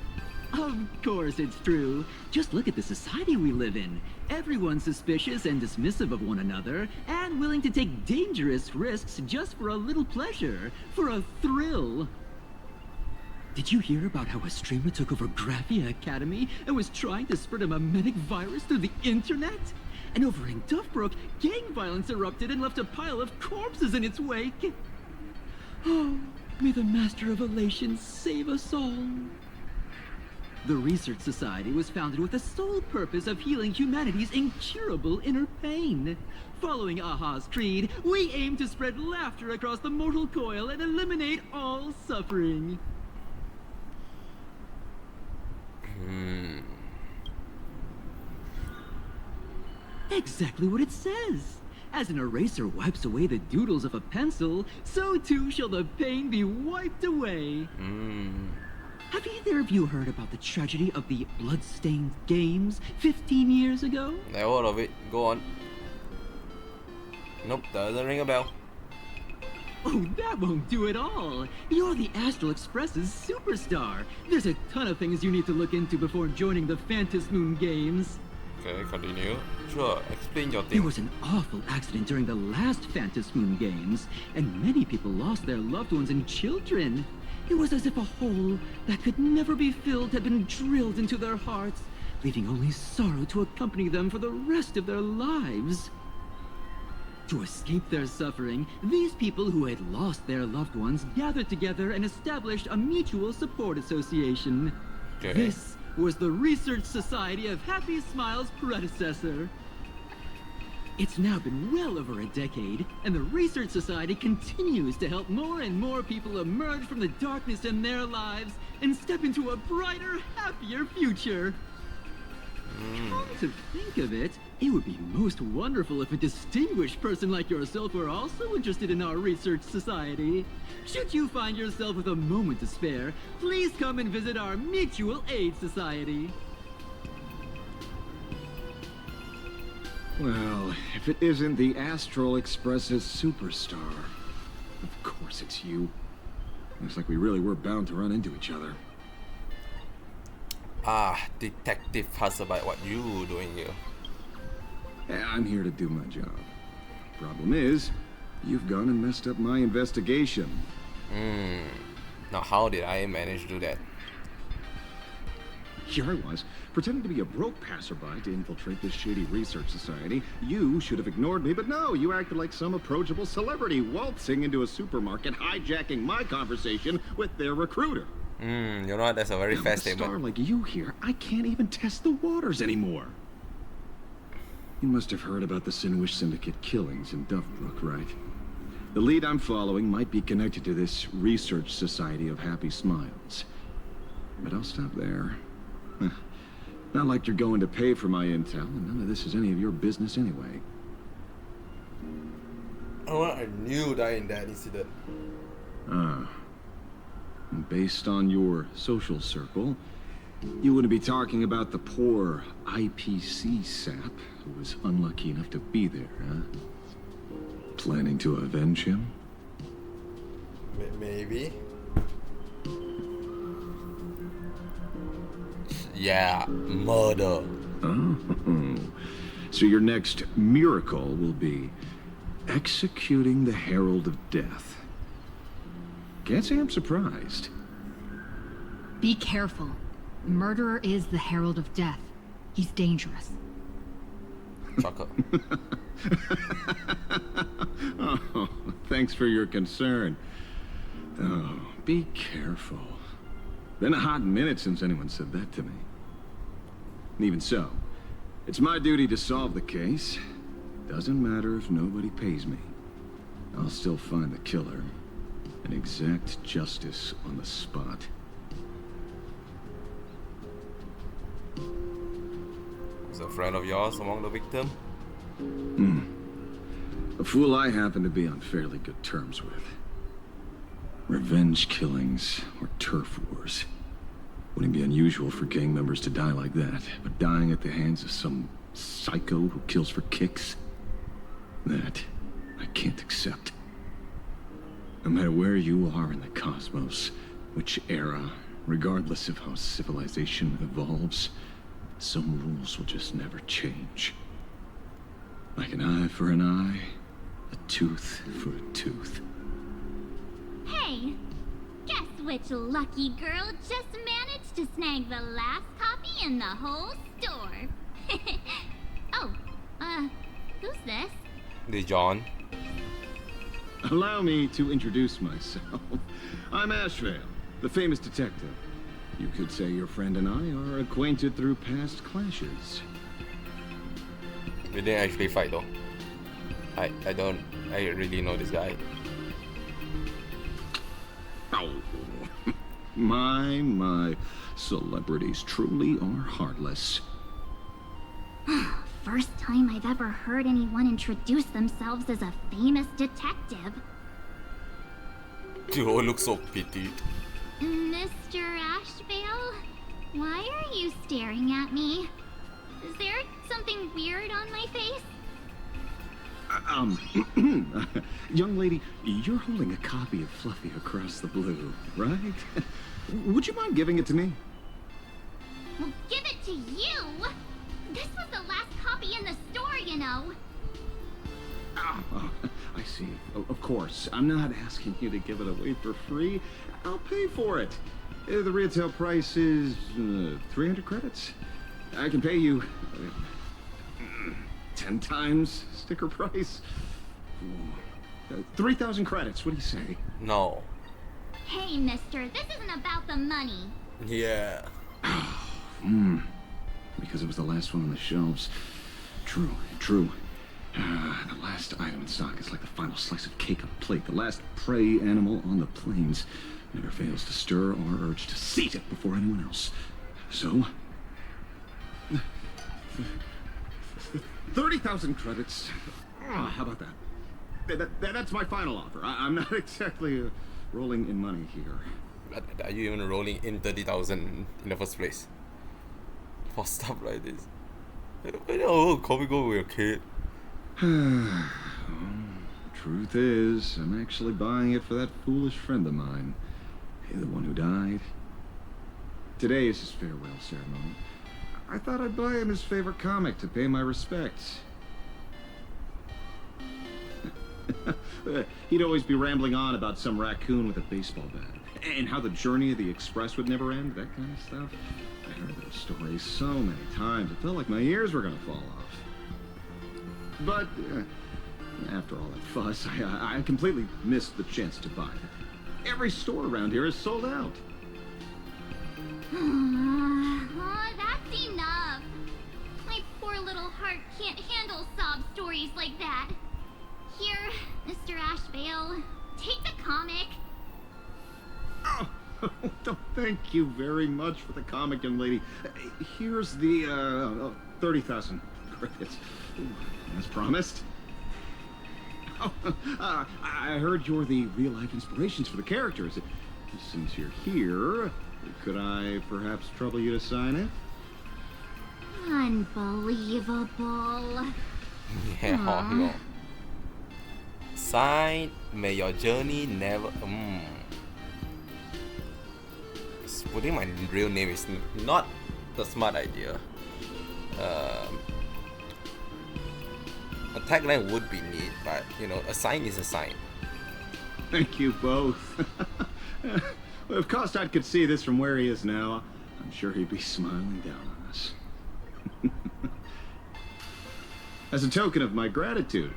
Of course it's true. Just look at the society we live in. Everyone's suspicious and dismissive of one another, and willing to take dangerous risks just for a little pleasure, for a thrill. Did you hear about how a streamer took over Graphia Academy and was trying to spread a mimetic virus through the internet? And over in Dovebrook, gang violence erupted and left a pile of corpses in its wake. Oh, may the Master of Elation save us all. The Research Society was founded with the sole purpose of healing humanity's incurable inner pain. Following Aha's creed, we aim to spread laughter across the mortal coil and eliminate all suffering. Exactly what it says. As an eraser wipes away the doodles of a pencil, so too shall the pain be wiped away. Have either of you heard about the tragedy of the Bloodstained Games 15 years ago? Never heard of it. Go on. Nope, doesn't ring a bell. Oh, that won't do at all. You're the Astral Express's superstar. There's a ton of things you need to look into before joining the Phantom Moon Games. Okay, continue. Sure, explain your thing. There was an awful accident during the last Phantom Moon Games, and many people lost their loved ones and children. It was as if a hole that could never be filled had been drilled into their hearts, leaving only sorrow to accompany them for the rest of their lives. To escape their suffering, these people who had lost their loved ones gathered together and established a mutual support association. Okay. This was the Research Society of Happy Smiles' predecessor. It's now been well over a decade, and the Research Society continues to help more and more people emerge from the darkness in their lives and step into a brighter, happier future. Come to think of it, it would be most wonderful if a distinguished person like yourself were also interested in our Research Society. Should you find yourself with a moment to spare, please come and visit our Mutual Aid Society. Well, if it isn't the Astral Express's superstar, of course it's you. Looks like we really were bound to run into each other. Ah, Detective Passerby, what you doing here? I'm here to do my job. Problem is, you've gone and messed up my investigation. Now how did I manage to do that? Here I was, pretending to be a broke passerby to infiltrate this shady research society. You should have ignored me, but no, you acted like some approachable celebrity waltzing into a supermarket, hijacking my conversation with their recruiter. You know what? That's a very Now, fast with a star statement. like you here, I can't even test the waters anymore. You must have heard about the Sinwish Syndicate killings in Dovebrook, right? The lead I'm following might be connected to this Research Society of Happy Smiles. But I'll stop there. Not like you're going to pay for my intel, and none of this is any of your business anyway. Oh, I knew that in that incident. And based on your social circle, you wouldn't be talking about the poor IPC sap who was unlucky enough to be there, huh? Planning to avenge him? Maybe. Yeah, murder. Oh, so your next miracle will be executing the Herald of Death. Can't say I'm surprised. Be careful. The murderer is the Herald of Death. He's dangerous. Chuckle. Oh, thanks for your concern. Oh, be careful. Been a hot minute since anyone said that to me. Even so, it's my duty to solve the case. Doesn't matter if nobody pays me. I'll still find the killer and exact justice on the spot. Is a friend of yours among the victim? A fool I happen to be on fairly good terms with. Revenge killings or turf wars. Wouldn't be unusual for gang members to die like that, but dying at the hands of some psycho who kills for kicks? That I can't accept. No matter where you are in the cosmos, which era, regardless of how civilization evolves, some rules will just never change. Like an eye for an eye, a tooth for a tooth. Hey, guess which lucky girl just managed to snag the last copy in the whole store? Oh, who's this? The John. Allow me to introduce myself. I'm Ashvale, the famous detective. You could say your friend and I are acquainted through past clashes. We didn't actually fight though. I really know this guy. Oh. My, celebrities truly are heartless. First time I've ever heard anyone introduce themselves as a famous detective. Dude looks so petite. Mr. Ashvale, why are you staring at me? Is there something weird on my face? Young lady, you're holding a copy of Fluffy Across the Blue, right? Would you mind giving it to me? Well, give it to you! This was the last copy in the store, you know. Oh, I see. Of course. I'm not asking you to give it away for free. I'll pay for it. The retail price is 300 credits. I can pay you 10 times sticker price. 3,000 credits. What do you say? No. Hey, mister, this isn't about the money. Yeah. Because it was the last one on the shelves. True. The last item in stock is like the final slice of cake on a plate. The last prey animal on the plains never fails to stir our urge to seize it before anyone else. So, 30,000 credits. How about that? That's my final offer. I'm not exactly rolling in money here. Are you even rolling in 30,000 in the first place? For stuff like this. I know, comic go with a kid. Truth is, I'm actually buying it for that foolish friend of mine. The one who died. Today is his farewell ceremony. I thought I'd buy him his favorite comic to pay my respects. He'd always be rambling on about some raccoon with a baseball bat. And how the journey of the express would never end, that kind of stuff. I heard those stories so many times, it felt like my ears were gonna fall off. But, after all that fuss, I completely missed the chance to buy it. Every store around here is sold out. That's enough. My poor little heart can't handle sob stories like that. Here, Mr. Ashvale, take the comic. Oh, thank you very much for the comic, young lady. Here's the 30,000 credits, as promised. Oh, I heard you're the real-life inspirations for the characters. Since you're here, could I perhaps trouble you to sign it? Unbelievable. Yeah, sign, may your journey never... Putting my real name is not the smart idea. A tagline would be neat, but you know, a sign is a sign. Thank you both. Well, if Kostad could see this from where he is now, I'm sure he'd be smiling down on us. As a token of my gratitude,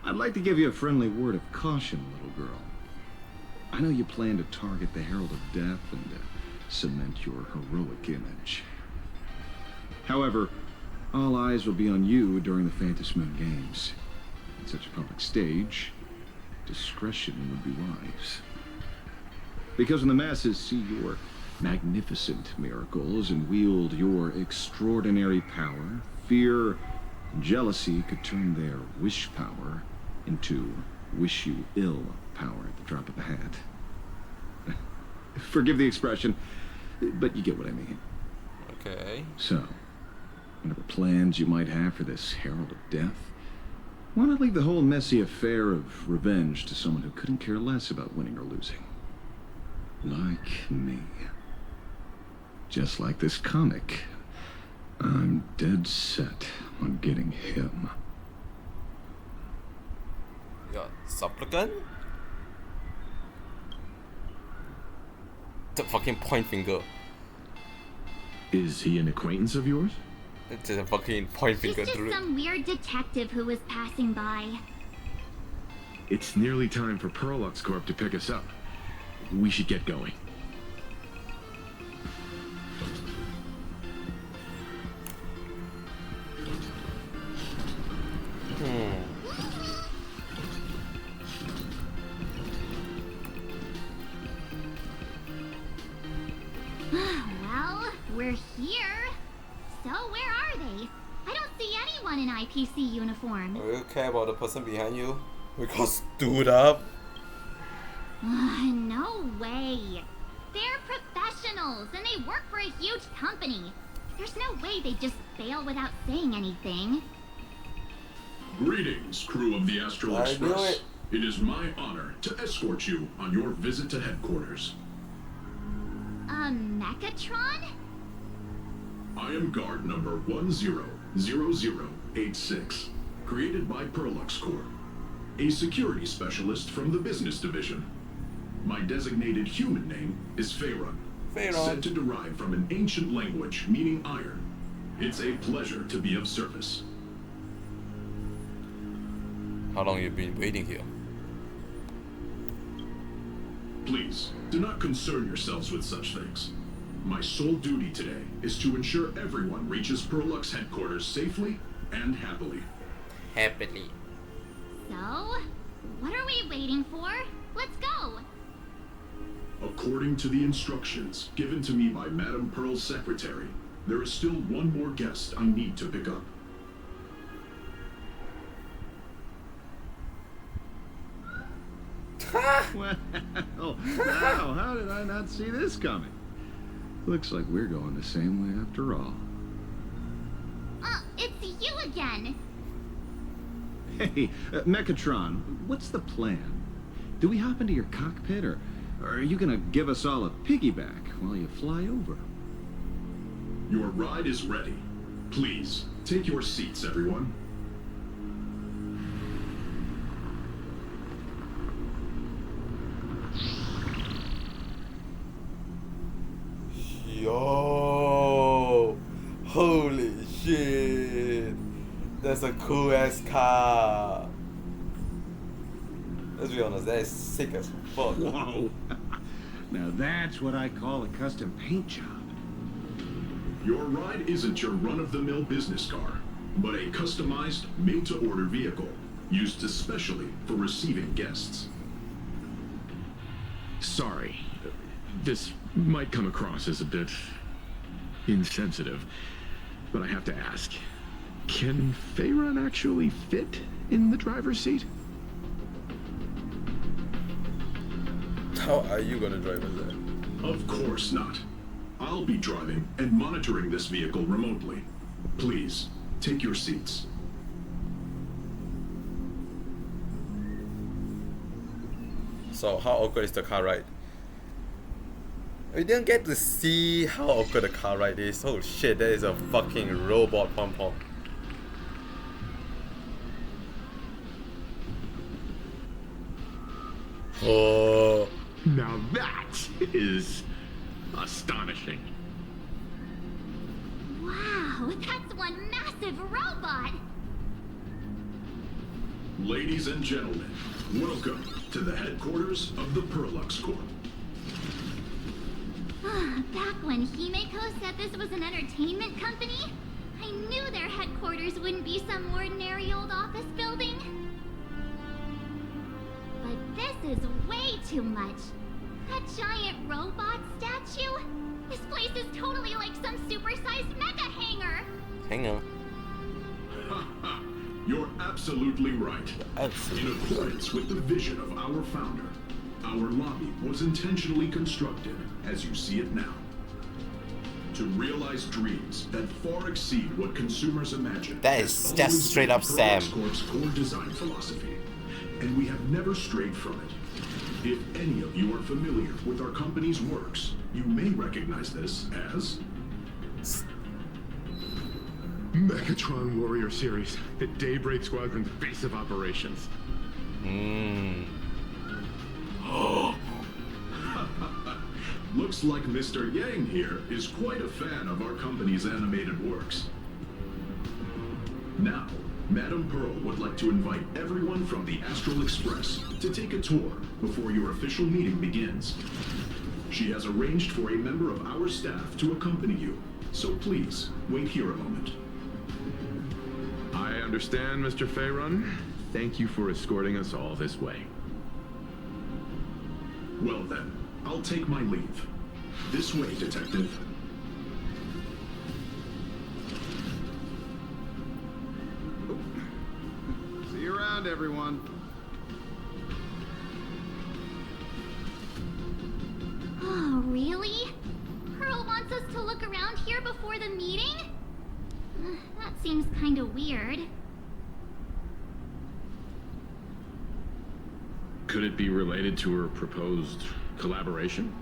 I'd like to give you a friendly word of caution, little girl. I know you plan to target the Herald of Death and cement your heroic image. However, all eyes will be on you during the Phantom Moon Games. On such a public stage, discretion would be wise. Because when the masses see your magnificent miracles and wield your extraordinary power, fear and jealousy could turn their wish power into wish you ill power at the drop of a hat. Forgive the expression, but you get what I mean. Okay. So, whatever plans you might have for this Herald of Death, why not leave the whole messy affair of revenge to someone who couldn't care less about winning or losing? Like me. Just like this comic, I'm dead set on getting him. Yeah, supplicant? The fucking point finger. Is he an acquaintance of yours? It's a fucking point He's finger just through. some weird detective who was passing by. It's nearly time for Perlux Corp to pick us up. We should get going. Well, we're here. So where are they? I don't see anyone in IPC uniform. Do you care about the person behind you? We got stood up. No way. They're professionals and they work for a huge company. There's no way they'd just bail without saying anything. Greetings, crew of the Astral I knew Express. it. It is my honor to escort you on your visit to headquarters. Mechatron? I am guard number 100086, created by Perlux Corp, a security specialist from the business division. My designated human name is Pharaon, said to derive from an ancient language meaning iron. It's a pleasure to be of service. How long you been waiting here? Please, do not concern yourselves with such things. My sole duty today is to ensure everyone reaches Perlux headquarters safely and happily. Happily. So, what are we waiting for? Let's go. According to the instructions given to me by Madame Pearl's secretary, there is still one more guest I need to pick up. Well, wow, how did I not see this coming? Looks like we're going the same way after all. It's you again. Hey, Mechatron, what's the plan? Do we hop into your cockpit, or are you gonna give us all a piggyback while you fly over? Your ride is ready. Please, take your seats, everyone. Yo! Holy shit! That's a cool ass car. Let's be honest, that is sick as fuck. Whoa! Now that's what I call a custom paint job. Your ride isn't your run-of-the-mill business car, but a customized, made-to-order vehicle, used especially for receiving guests. Sorry. This might come across as a bit insensitive, but I have to ask. Can Pharaon actually fit in the driver's seat? How are you gonna drive with that? Of course not. I'll be driving and monitoring this vehicle remotely. Please, take your seats. So how awkward is the car ride? We didn't get to see how awkward the car ride is. Oh shit, that is a fucking robot pom-pom. Oh. Now that is astonishing. Wow, that's one massive robot! Ladies and gentlemen, welcome to the headquarters of the Perlux Corp. Back when Himeko said this was an entertainment company, I knew their headquarters wouldn't be some ordinary old office building. But this is way too much. That giant robot statue? This place is totally like some super-sized mecha hangar. Hangar. You're absolutely right. Absolutely. In accordance with the vision of our founder, our lobby was intentionally constructed as you see it now. To realize dreams that far exceed what consumers imagine. That is just straight up Sam. Corp's core design philosophy, and we have never strayed from it. If any of you are familiar with our company's works, you may recognize this as Mechatron Warrior Series, the Daybreak Squadron's base of operations. Looks like Mr. Yang here is quite a fan of our company's animated works. Now, Madame Pearl would like to invite everyone from the Astral Express to take a tour before your official meeting begins. She has arranged for a member of our staff to accompany you, so please, wait here a moment. I understand, Mr. Faerun. Thank you for escorting us all this way. Well then, I'll take my leave. This way, Detective. See you around, everyone. Oh, really? Pearl wants us to look around here before the meeting? That seems kinda weird. Could it be related to her proposed collaboration?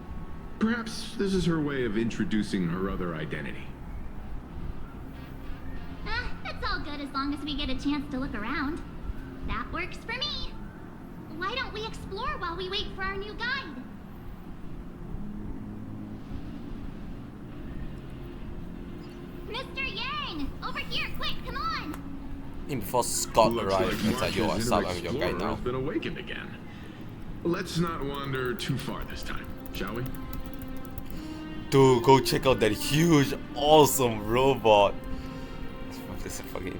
Perhaps this is her way of introducing her other identity. It's all good as long as we get a chance to look around. That works for me. Why don't we explore while we wait for our new guide? Mr. Yang! Over here, quick, come on! Even before Scott Looks arrived, like inside your March's sub, inner I'm your guy explorer now. has been awakened again. Let's not wander too far this time, shall we? Dude, go check out that huge, awesome robot. This is fucking.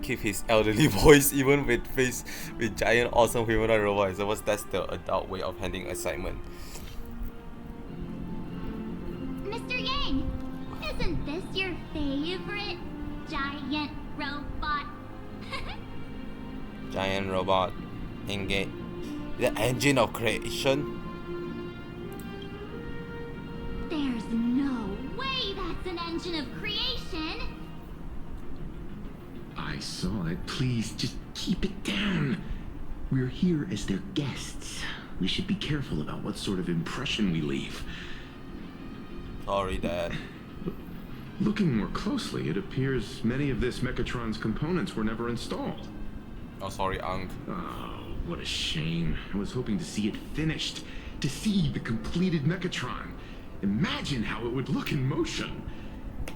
Keep his elderly voice even with giant, awesome humanoid robot. I suppose that's the adult way of handling assignment. Mr. Yang, isn't this your favorite giant robot? Giant robot, engage. The engine of creation. There's no way that's an engine of creation. I saw it. Please, just keep it down. We're here as their guests. We should be careful about what sort of impression we leave. Sorry, Dad. Looking more closely, it appears many of this Mechatron's components were never installed. Oh, sorry, Unc. Oh, what a shame. I was hoping to see it finished. To see the completed Mechatron. Imagine how it would look in motion.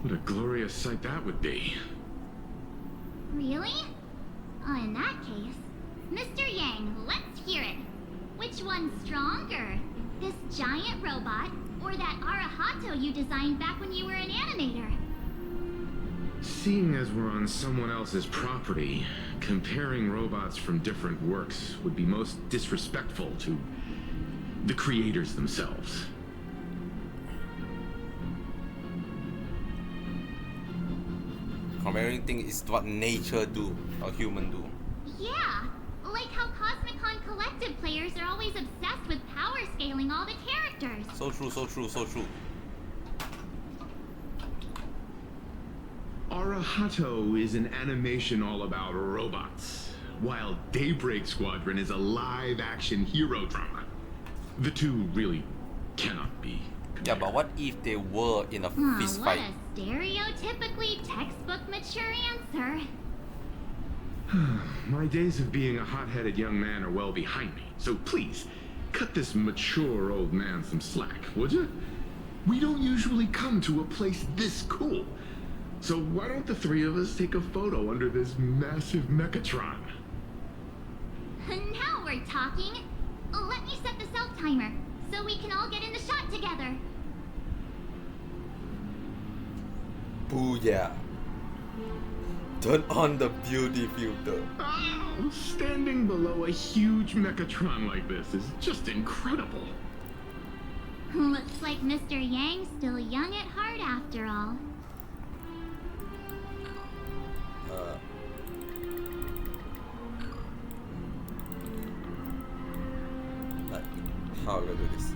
What a glorious sight that would be. Really? Oh, in that case, Mr. Yang, let's hear it. Which one's stronger? This giant robot, or that Arahato you designed back when you were an animator? Seeing as we're on someone else's property, comparing robots from different works would be most disrespectful to the creators themselves. Comparing things is what nature do, or human do. Yeah, like how Cosmicon Collective players are always obsessed with power scaling all the characters. So true, so true, so true. Arahato is an animation all about robots, while Daybreak Squadron is a live-action hero drama. The two really cannot be compared. Yeah, but what if they were in a fist What fight? a stereotypically textbook mature answer. My days of being a hot-headed young man are well behind me, so please, cut this mature old man some slack, would you? We don't usually come to a place this cool. So why don't the three of us take a photo under this massive Mechatron? Now we're talking. Let me set the self-timer, so we can all get in the shot together. Booyah. Turn on the beauty filter. Oh, standing below a huge Mechatron like this is just incredible. Looks like Mr. Yang's still young at heart after all. How do I do this?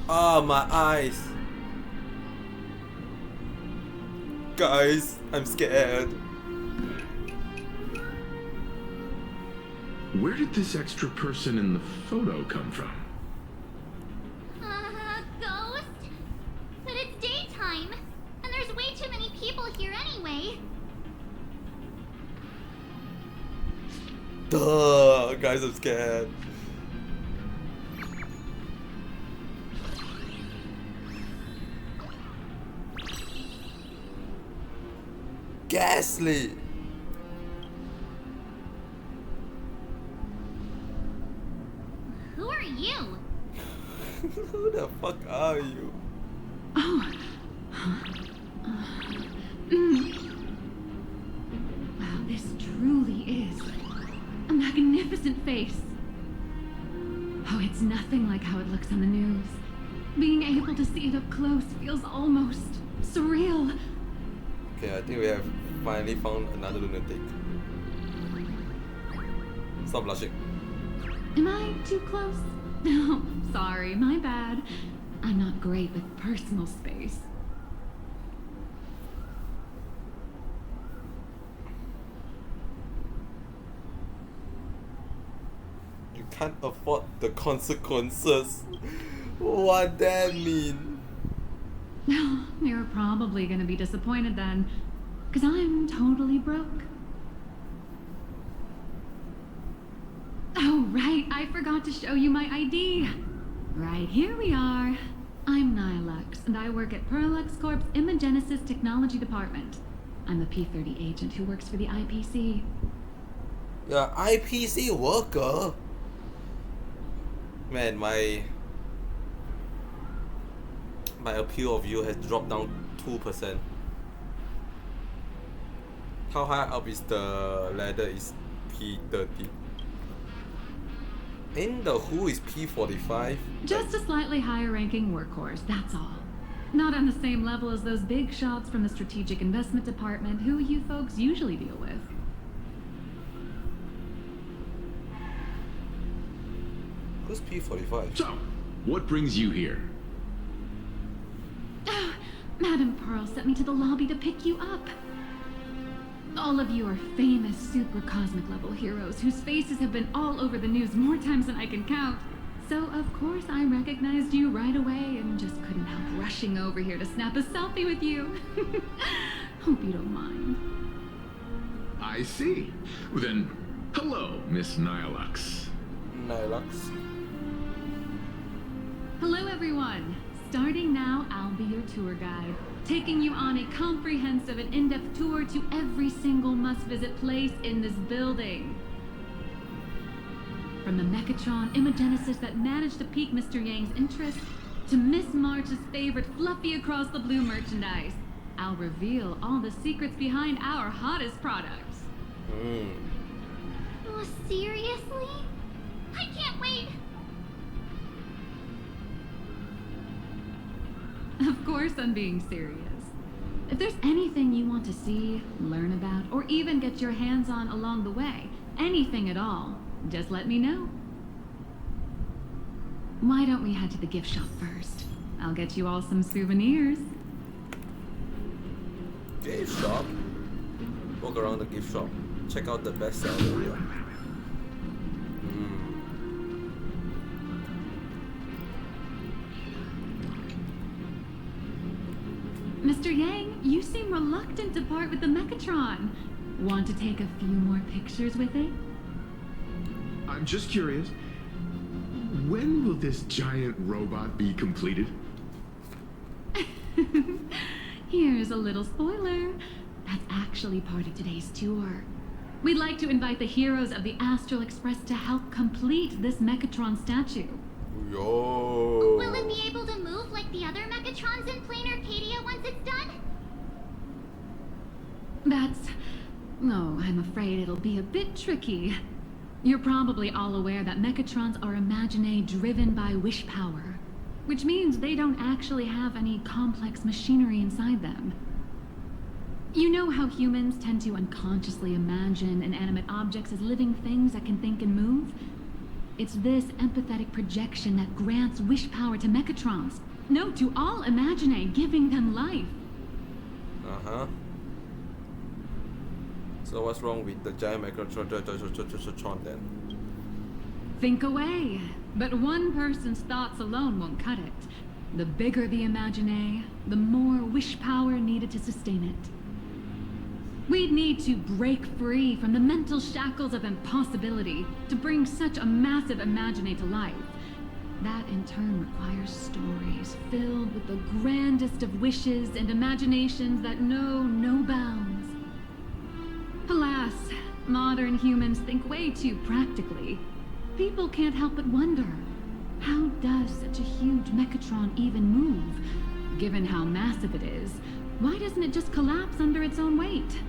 Ah, my eyes. Guys, I'm scared. Where did this extra person in the photo come from? Ghost? But it's daytime, and there's way too many people here anyway. Duh, guys, I'm scared. Ghastly. Who are you? Who the fuck are you? Oh. Wow, this truly is a magnificent face. Oh, it's nothing like how it looks on the news. Being able to see it up close feels almost surreal. Okay, I think we have finally found another lunatic. Stop blushing. Am I too close? Oh, sorry, my bad. I'm not great with personal space. You can't afford the consequences. What that mean? You're probably gonna be disappointed then, because I'm totally broke. Oh, right, I forgot to show you my ID. Right, here we are. I'm Nihilux, and I work at Perlux Corp's Imagenesis Technology Department. I'm a P-30 agent who works for the IPC. You're IPC worker? Man, my appeal of you has dropped down 2%. How high up is the ladder is P30? In the Who is P45? Just a slightly higher ranking workhorse, that's all. Not on the same level as those big shots from the Strategic Investment Department who you folks usually deal with. Who's P45? So, what brings you here? Madam Pearl sent me to the lobby to pick you up. All of you are famous super cosmic level heroes whose faces have been all over the news more times than I can count. So of course I recognized you right away and just couldn't help rushing over here to snap a selfie with you. Hope you don't mind. I see. Then, hello, Miss Nihilux. Nihilux. Hello everyone. Starting now, I'll be your tour guide, taking you on a comprehensive and in-depth tour to every single must-visit place in this building. From the Mechatron Imagenesis that managed to pique Mr. Yang's interest, to Miss March's favorite fluffy across the blue merchandise, I'll reveal all the secrets behind our hottest products. Oh, seriously? I can't wait! Of course I'm being serious. If there's anything you want to see, learn about, or even get your hands on along the way, anything at all, just let me know. Why don't we head to the gift shop first? I'll get you all some souvenirs. Gift shop? Walk around the gift shop. Check out the best seller. Mr. Yang, you seem reluctant to part with the Mechatron. Want to take a few more pictures with it? I'm just curious. When will this giant robot be completed? Here's a little spoiler. That's actually part of today's tour. We'd like to invite the heroes of the Astral Express to help complete this Mechatron statue. Yo. Will it be able to move like the other Mechatrons in Plain Arcadia once it's done? Oh, I'm afraid it'll be a bit tricky. You're probably all aware that Mechatrons are imaginae driven by wish power, which means they don't actually have any complex machinery inside them. You know how humans tend to unconsciously imagine inanimate objects as living things that can think and move? It's this empathetic projection that grants wish power to Mechatrons. No, to all imaginae, giving them life. Uh-huh. So what's wrong with the giant Mechatron then? Think away. But one person's thoughts alone won't cut it. The bigger the imaginae, the more wish power needed to sustain it. We'd need to break free from the mental shackles of impossibility to bring such a massive imaginae to life. That in turn requires stories filled with the grandest of wishes and imaginations that know no bounds. Alas, modern humans think way too practically. People can't help but wonder, how does such a huge Mechatron even move? Given how massive it is, why doesn't it just collapse under its own weight?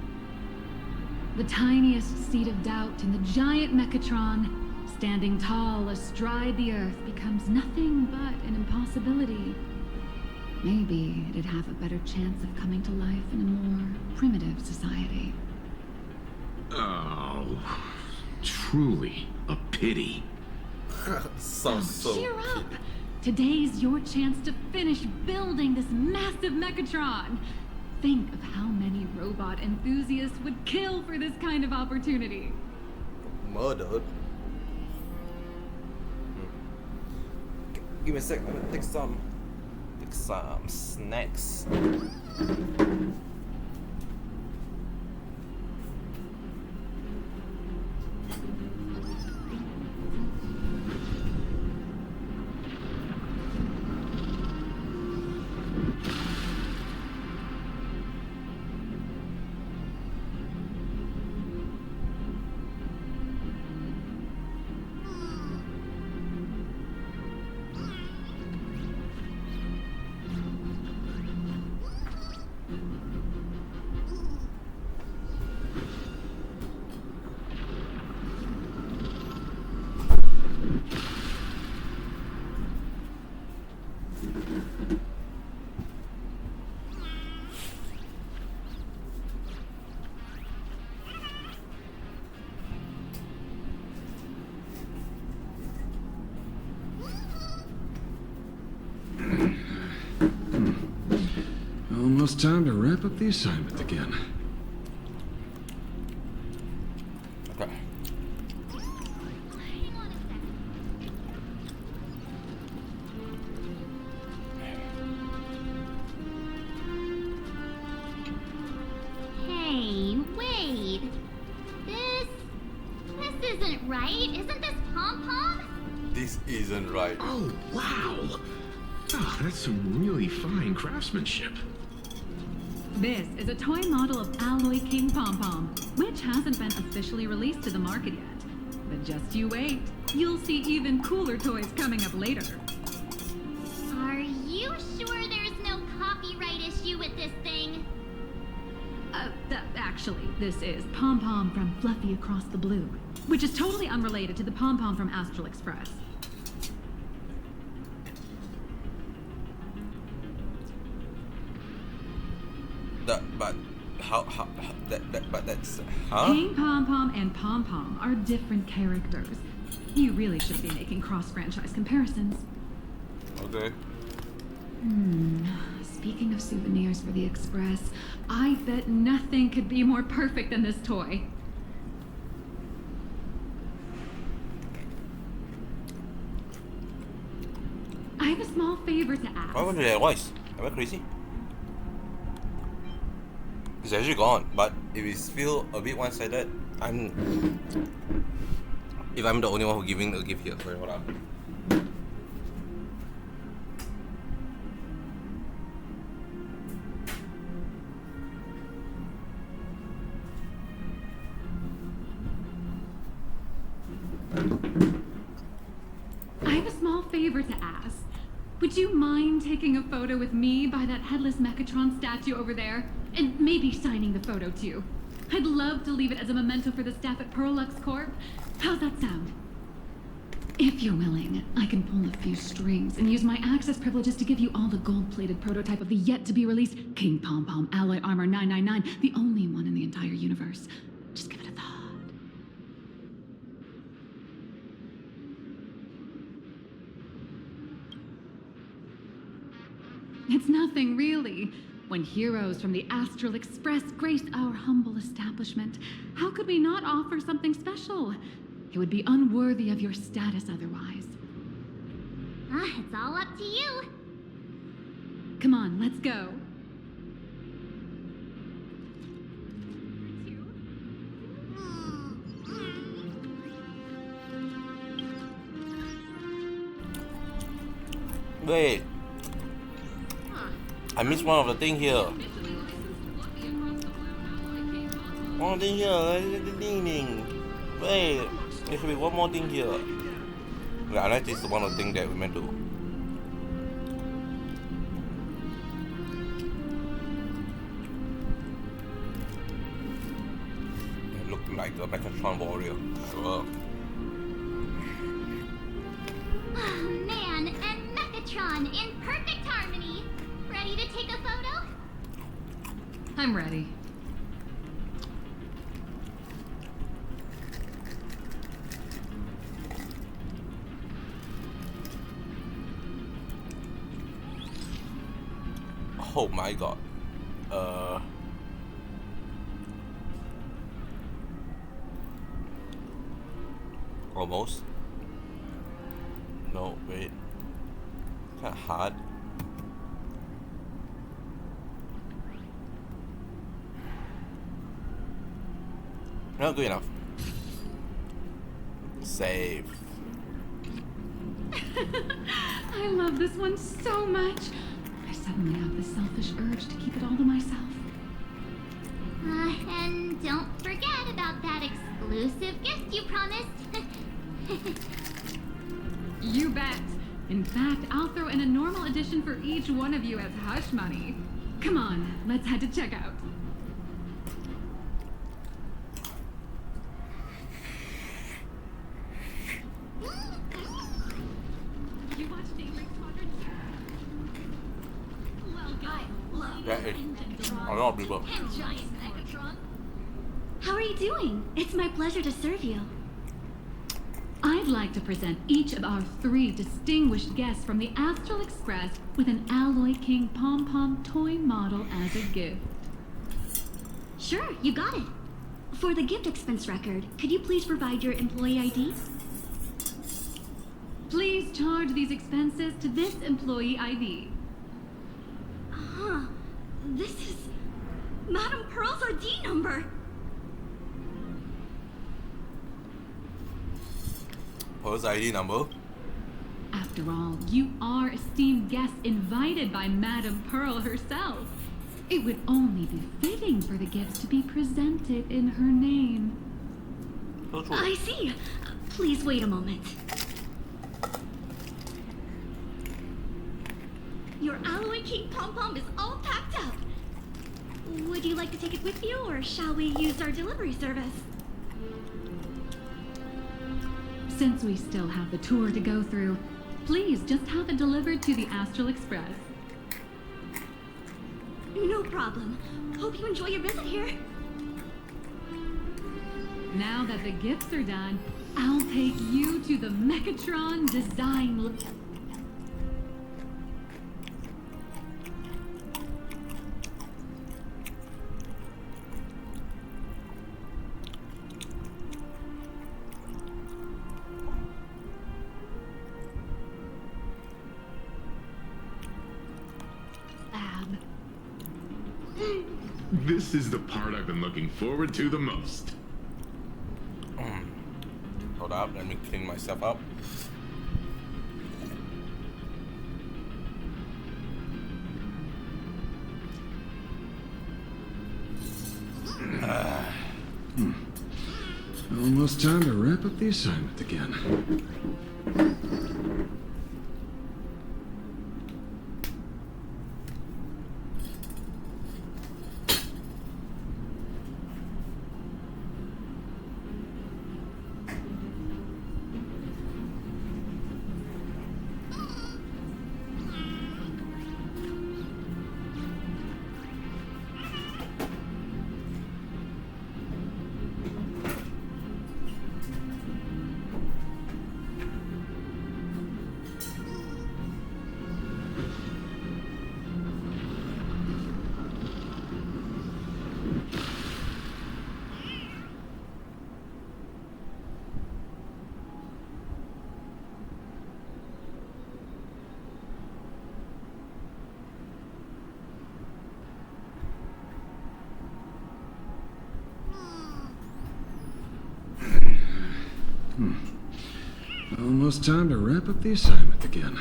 The tiniest seed of doubt in the giant Mechatron, standing tall astride the Earth, becomes nothing but an impossibility. Maybe it'd have a better chance of coming to life in a more primitive society. Oh, truly a pity. Sounds so cheer up! Today's your chance to finish building this massive Mechatron. Think of how many robot enthusiasts would kill for this kind of opportunity. Murdered? Give me a sec, I'm gonna take some snacks. Almost time to wrap up the assignment again. Okay. Hey, wait. This isn't right. Isn't this Pom-Pom? This isn't right. Oh, wow. Oh, that's some really fine craftsmanship. This is a toy model of Alloy King Pom-Pom, which hasn't been officially released to the market yet. But just you wait. You'll see even cooler toys coming up later. Are you sure there's no copyright issue with this thing? Actually, this is Pom-Pom from Fluffy Across the Blue, which is totally unrelated to the Pom-Pom from Astral Express. King Pom-Pom and Pom-Pom are different characters. You really should be making cross-franchise comparisons. Okay. Speaking of souvenirs for the Express, I bet nothing could be more perfect than this toy. I have a small favor to ask. Why would you do that? Why? Am I crazy? It's actually gone, but if it's still a bit one-sided, if I'm the only one who giving a gift here. Wait, hold up. I have a small favor to ask. Would you mind taking a photo with me by that headless Mechatron statue over there? And maybe signing the photo too. I'd love to leave it as a memento for the staff at Perlux Corp. How's that sound? If you're willing, I can pull a few strings and use my access privileges to give you all the gold-plated prototype of the yet-to-be-released King Pom Pom Alloy Armor 999, the only one in the entire universe. Just give it a thought. It's nothing, really. When heroes from the Astral Express grace our humble establishment, how could we not offer something special? It would be unworthy of your status otherwise. It's all up to you. Come on, let's go. Wait. I missed one of the thing here. One thing here. Wait, there should be one more thing here. Yeah, unless this is one of the things that we meant to. It looked like the Mechatron warrior. Sure. Man and Mechatron in perfect harmony. Ready to take a photo? I'm ready. Oh my god. Almost. No, wait. Kinda hard. Not good enough. Save. I love this one so much. I suddenly have this selfish urge to keep it all to myself. And don't forget about that exclusive gift you promised. You bet. In fact, I'll throw in a normal edition for each one of you as hush money. Come on, let's head to checkout. You watch Daybreak Squadron? That is a lot of people. How are you doing? It's my pleasure to serve you. I'd like to present each of our 3 distinguished guests from the Astral Express with an Alloy King Pom Pom toy model as a gift. Sure, you got it. For the gift expense record, could you please provide your employee ID? Please charge these expenses to this employee ID. This is Madame Pearl's ID number. Pearl's ID number? After all, you are esteemed guests invited by Madame Pearl herself. It would only be fitting for the gifts to be presented in her name. I see. Please wait a moment. Your Alloy King Pom Pom is all packed up. Would you like to take it with you, or shall we use our delivery service? Since we still have the tour to go through, please just have it delivered to the Astral Express. No problem. Hope you enjoy your visit here. Now that the gifts are done, I'll take you to the Mechatron Design This is the part I've been looking forward to the most. Hold up, let me clean myself up. Almost time to wrap up the assignment again. Almost time to wrap up the assignment again.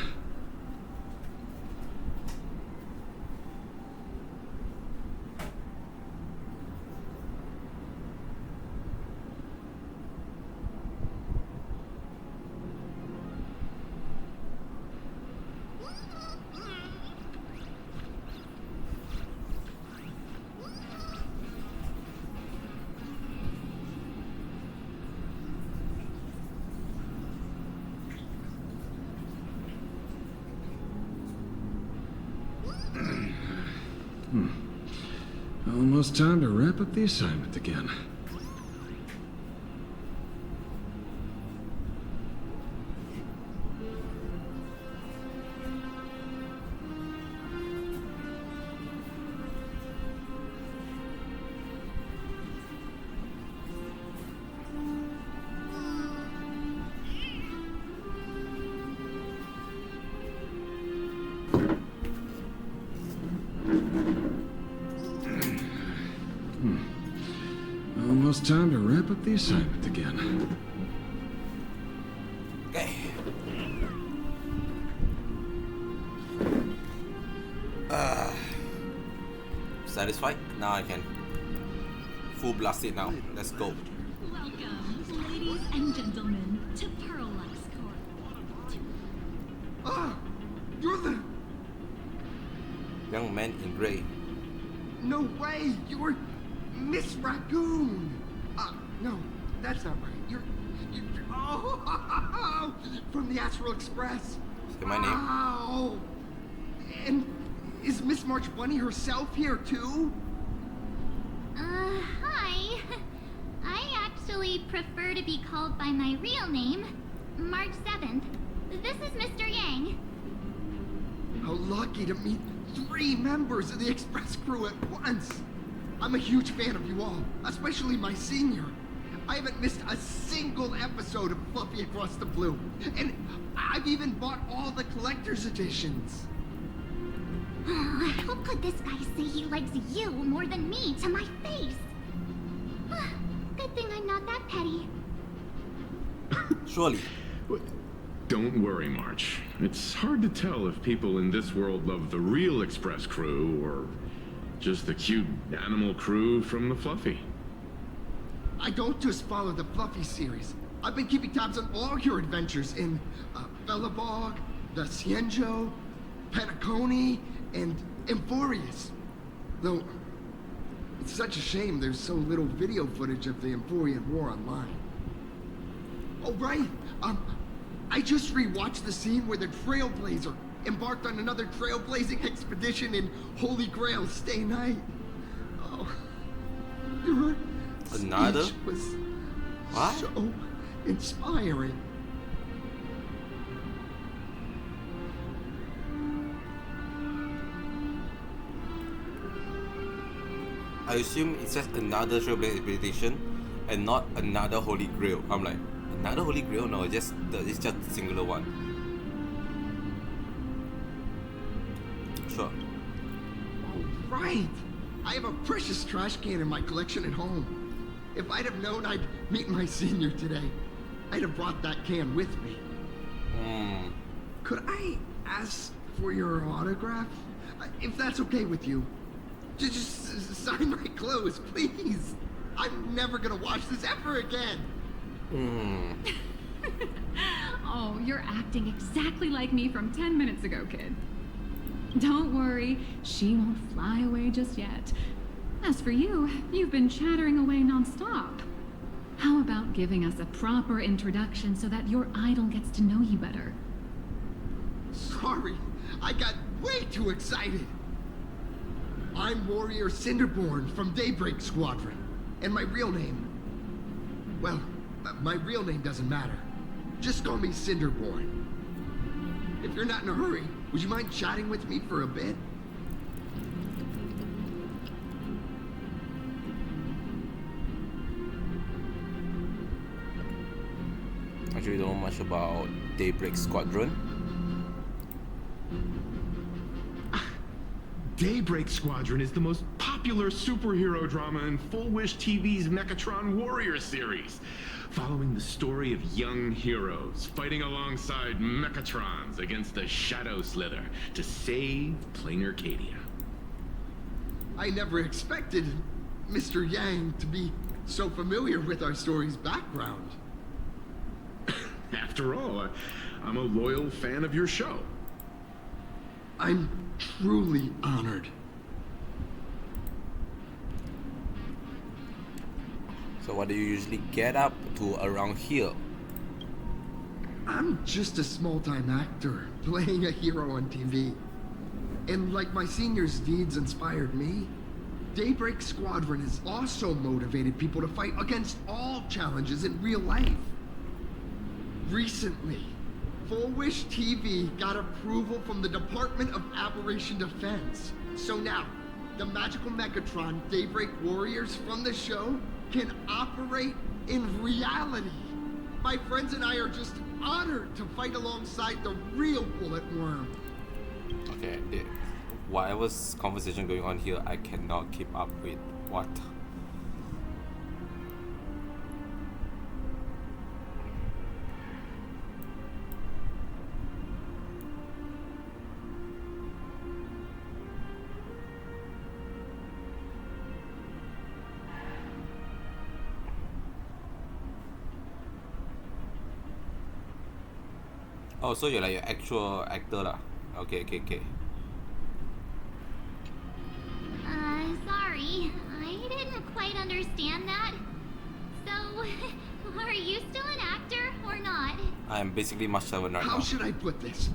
Almost time to wrap up the assignment again. Almost time to wrap up the assignment again. Okay. Satisfied? Now I can full blast it now. Let's go. Welcome, ladies and gentlemen, to Perlux Court. Ah! You're the... Young man in gray. No way! You're Miss Raccoon! No, that's not right. You're oh, from the Astral Express. Say my name. Oh, and is Miss March Bunny herself here too? Hi. I actually prefer to be called by my real name, March 7th. This is Mr. Yang. How lucky to meet 3 members of the Express crew at once. I'm a huge fan of you all, especially my senior. I haven't missed a single episode of Fluffy Across the Blue. And I've even bought all the collector's editions. Oh, how could this guy say he likes you more than me to my face? Good thing I'm not that petty. Surely. Don't worry, March. It's hard to tell if people in this world love the real Express crew or just the cute animal crew from the Fluffy. I don't just follow the Fluffy series. I've been keeping tabs on all your adventures in Bellabog, the Cienjo, Petacone, and Emporius. Though, it's such a shame there's so little video footage of the Emporian War online. Oh, right! I just rewatched the scene where the Trailblazer embarked on another trailblazing expedition in Holy Grail Stay Night. Oh, your another speech was what? So inspiring. I assume it's just another Trailblazer expedition and not another Holy Grail. I'm like, another Holy Grail? No, it's just a singular one. Sure. Oh, right. I have a precious trash can in my collection at home. If I'd have known I'd meet my senior today, I'd have brought that can with me. Could I ask for your autograph? If that's okay with you. Just sign my clothes, please. I'm never gonna watch this ever again. Oh, you're acting exactly like me from 10 minutes ago, kid. Don't worry, she won't fly away just yet. As for you, you've been chattering away nonstop. How about giving us a proper introduction so that your idol gets to know you better? Sorry, I got way too excited. I'm Warrior Cinderborn from Daybreak Squadron. And my real name... Well, my real name doesn't matter. Just call me Cinderborn. If you're not in a hurry, would you mind chatting with me for a bit? Actually, don't know much about Daybreak Squadron. Daybreak Squadron is the most popular superhero drama in Full Wish TV's Mechatron Warrior series, following the story of young heroes fighting alongside Mechatrons against the Shadow Slither to save plain Arcadia. I never expected Mr. Yang to be so familiar with our story's background. After all, I'm a loyal fan of your show. I'm truly honored. So what do you usually get up to around here? I'm just a small-time actor playing a hero on TV. And like my senior's deeds inspired me, Daybreak Squadron has also motivated people to fight against all challenges in real life. Recently, Full Wish TV got approval from the Department of Aberration Defense. So now, the magical Mechatron Daybreak Warriors from the show can operate in reality. My friends and I are just honored to fight alongside the real Bullet Worm. Okay, whatever's conversation going on here, I cannot keep up with. What? Oh, so you're like an actual actor lah. Okay. Sorry. I didn't quite understand that. So, are you still an actor or not? I'm basically Master right now. How should I put this?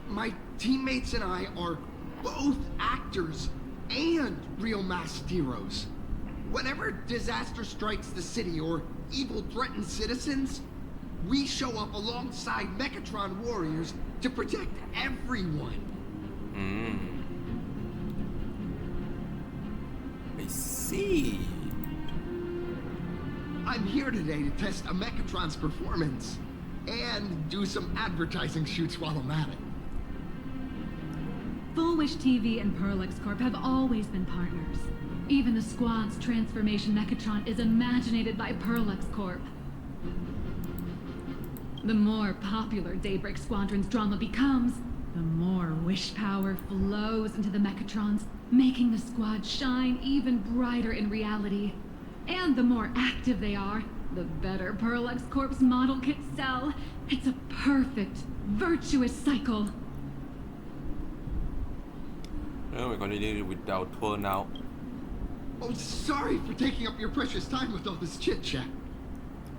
My teammates and I are both actors and real masked heroes. Whenever disaster strikes the city or evil threatens citizens, we show up alongside Mechatron warriors to protect everyone. I see. I'm here today to test a Mechatron's performance and do some advertising shoots while I'm at it. Full Wish TV and Perlex Corp have always been partners. Even the squad's transformation Mechatron is imaginated by Perlex Corp. The more popular Daybreak Squadron's drama becomes, the more wish power flows into the Mechatrons, making the squad shine even brighter in reality. And the more active they are, the better Perlex Corp's model kits sell. It's a perfect, virtuous cycle. Well, we're continue with our tour now. Oh, sorry for taking up your precious time with all this chit-chat.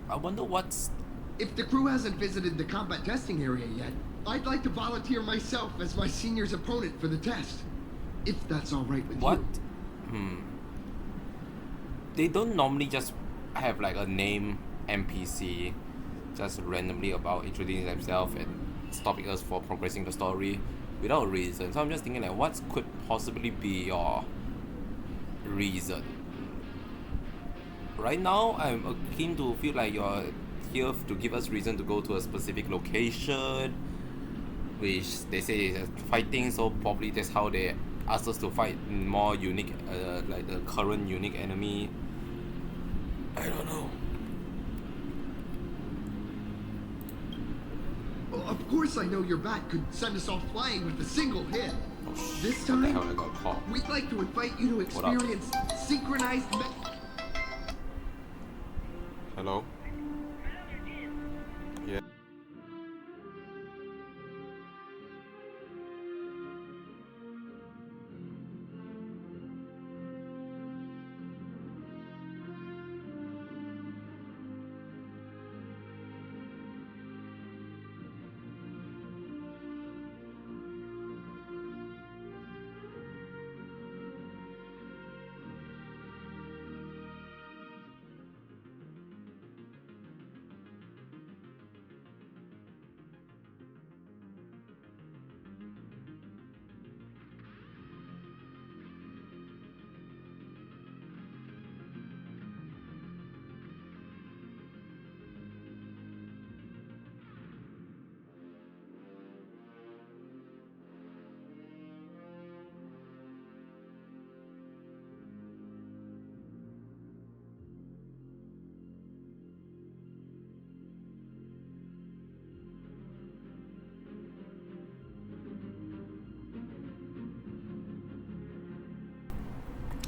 I wonder what's... If the crew hasn't visited the combat testing area yet, I'd like to volunteer myself as my senior's opponent for the test. If that's all right with what? you. They don't normally just have like a name NPC just randomly about introducing themselves and stopping us for progressing the story without a reason. So I'm just thinking like, what could possibly be your reason? Right now, I'm keen to feel like you're here to give us reason to go to a specific location, which they say is fighting, so probably that's how they ask us to fight more unique, like the current unique enemy. I don't know. Well, of course I know your bat could send us off flying with a single hit. Oh, this what the time, hell I got caught? we'd like to invite you to experience synchronized Hello? Yeah.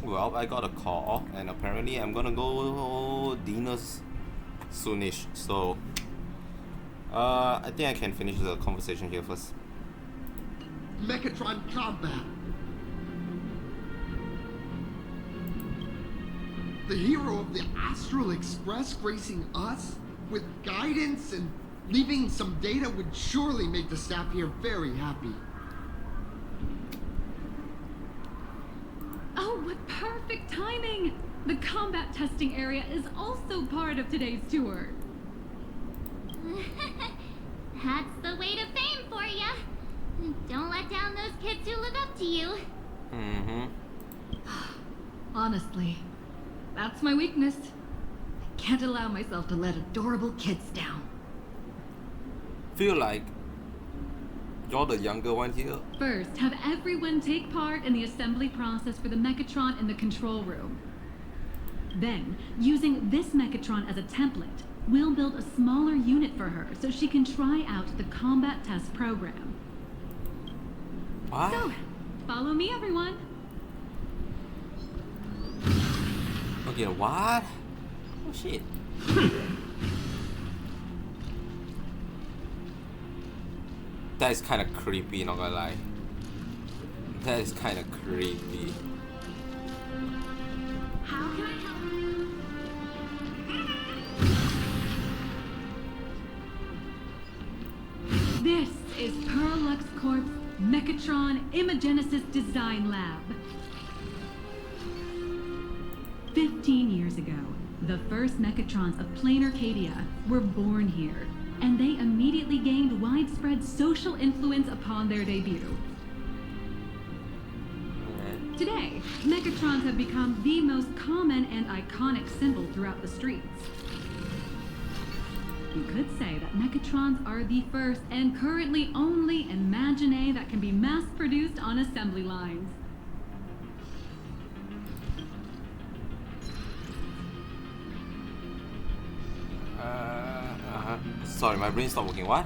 Well, I got a call, and apparently I'm gonna go dinner's soonish. So, I think I can finish the conversation here first. Mechatron combat. The hero of the Astral Express gracing us with guidance and leaving some data would surely make the staff here very happy. Oh, what perfect timing! The combat testing area is also part of today's tour. That's the way to fame for ya. Don't let down those kids who look up to you. Mm-hmm. Honestly, that's my weakness. I can't allow myself to let adorable kids down. Feel like you're the younger one here. First, have everyone take part in the assembly process for the Mechatron in the control room. Then, using this Mechatron as a template, we'll build a smaller unit for her so she can try out the combat test program. What? So, follow me, everyone. Okay, what? Oh shit. That is kind of creepy, not gonna lie. That is kind of creepy. How can I help you? This is Perlux Corp's Mechatron Imagenesis Design Lab. 15 years ago, the first Mechatrons of Plain Arcadia were born here, and they immediately gained widespread social influence upon their debut. Today, Mechatrons have become the most common and iconic symbol throughout the streets. You could say that Mechatrons are the first and currently only Imagine that can be mass-produced on assembly lines. Sorry, my brain stopped working. What?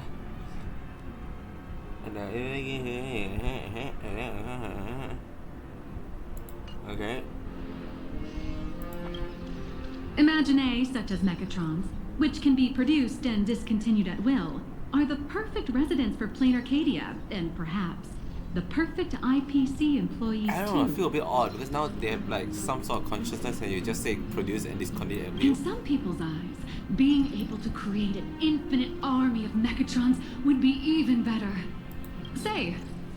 Okay. Imagine such as Mechatrons, which can be produced and discontinued at will, are the perfect residents for Plain Arcadia, and perhaps the perfect IPC employees I don't know, I feel a bit odd because now they have like some sort of consciousness and you just say produce and discontinue at will. In some people's eyes, being able to create an infinite army of Mechatrons would be even better. Say,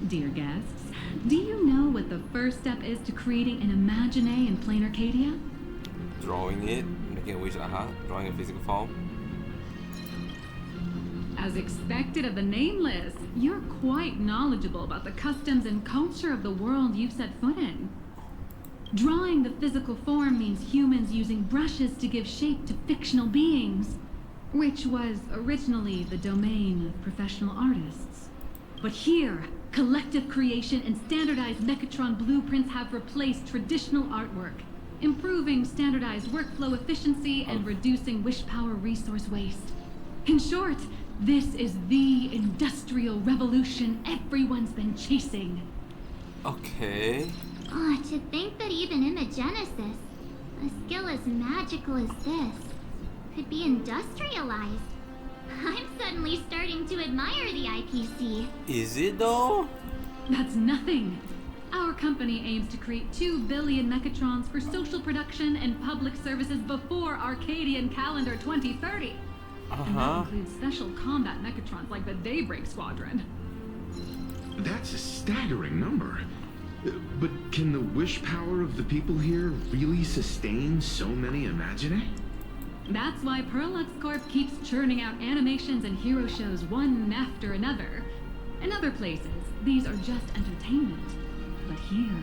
dear guests, do you know what the first step is to creating an Imagine in Plain Arcadia? Drawing it, making a wish, drawing a physical form. As expected of the nameless, you're quite knowledgeable about the customs and culture of the world you've set foot in. Drawing the physical form means humans using brushes to give shape to fictional beings, which was originally the domain of professional artists. But here, Collective creation and standardized Mechatron blueprints have replaced traditional artwork, improving standardized workflow efficiency and reducing wish power resource waste. In short, this is the industrial revolution everyone's been chasing. Okay. Oh, to think that even in the Genesis, a skill as magical as this could be industrialized. I'm suddenly starting to admire the IPC. Is it though? That's nothing. Our company aims to create 2 billion Mechatrons for social production and public services before Arcadian calendar 2030. And that includes special combat Mechatrons like the Daybreak Squadron. That's a staggering number. But can the wish power of the people here really sustain so many Imagine? That's why Perlux Corp keeps churning out animations and hero shows one after another. In other places, these are just entertainment. But here,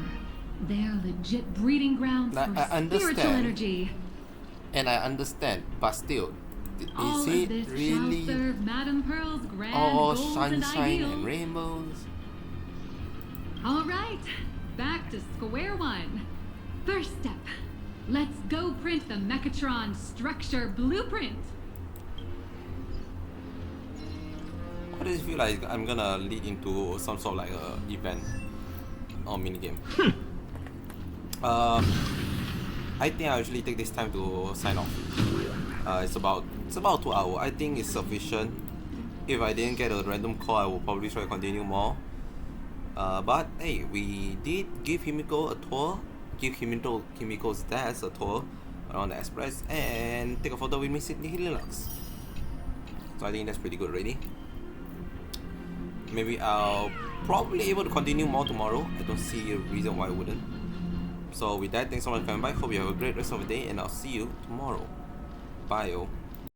they're legit breeding grounds for spiritual energy. And I understand, but still, All is of it this really shall serve Madame Pearl's grand all goals sunshine and and rainbows? All right, back to square one. First step, let's go print the Mechatron structure blueprint. Why does it feel like I'm gonna lead into some sort of like a event or minigame? I think I'll usually take this time to sign off. It's about 2 hours. I think it's sufficient. If I didn't get a random call, I will probably try to continue more. But hey, we did give Himiko a tour, give Himiko's dad a tour around the express, and take a photo with Miss Sydney Linux. So I think that's pretty good already. Maybe I'll probably able to continue more tomorrow. I don't see a reason why I wouldn't. So with that, thanks so much for coming by. Hope you have a great rest of the day, and I'll see you tomorrow. Bye, yo.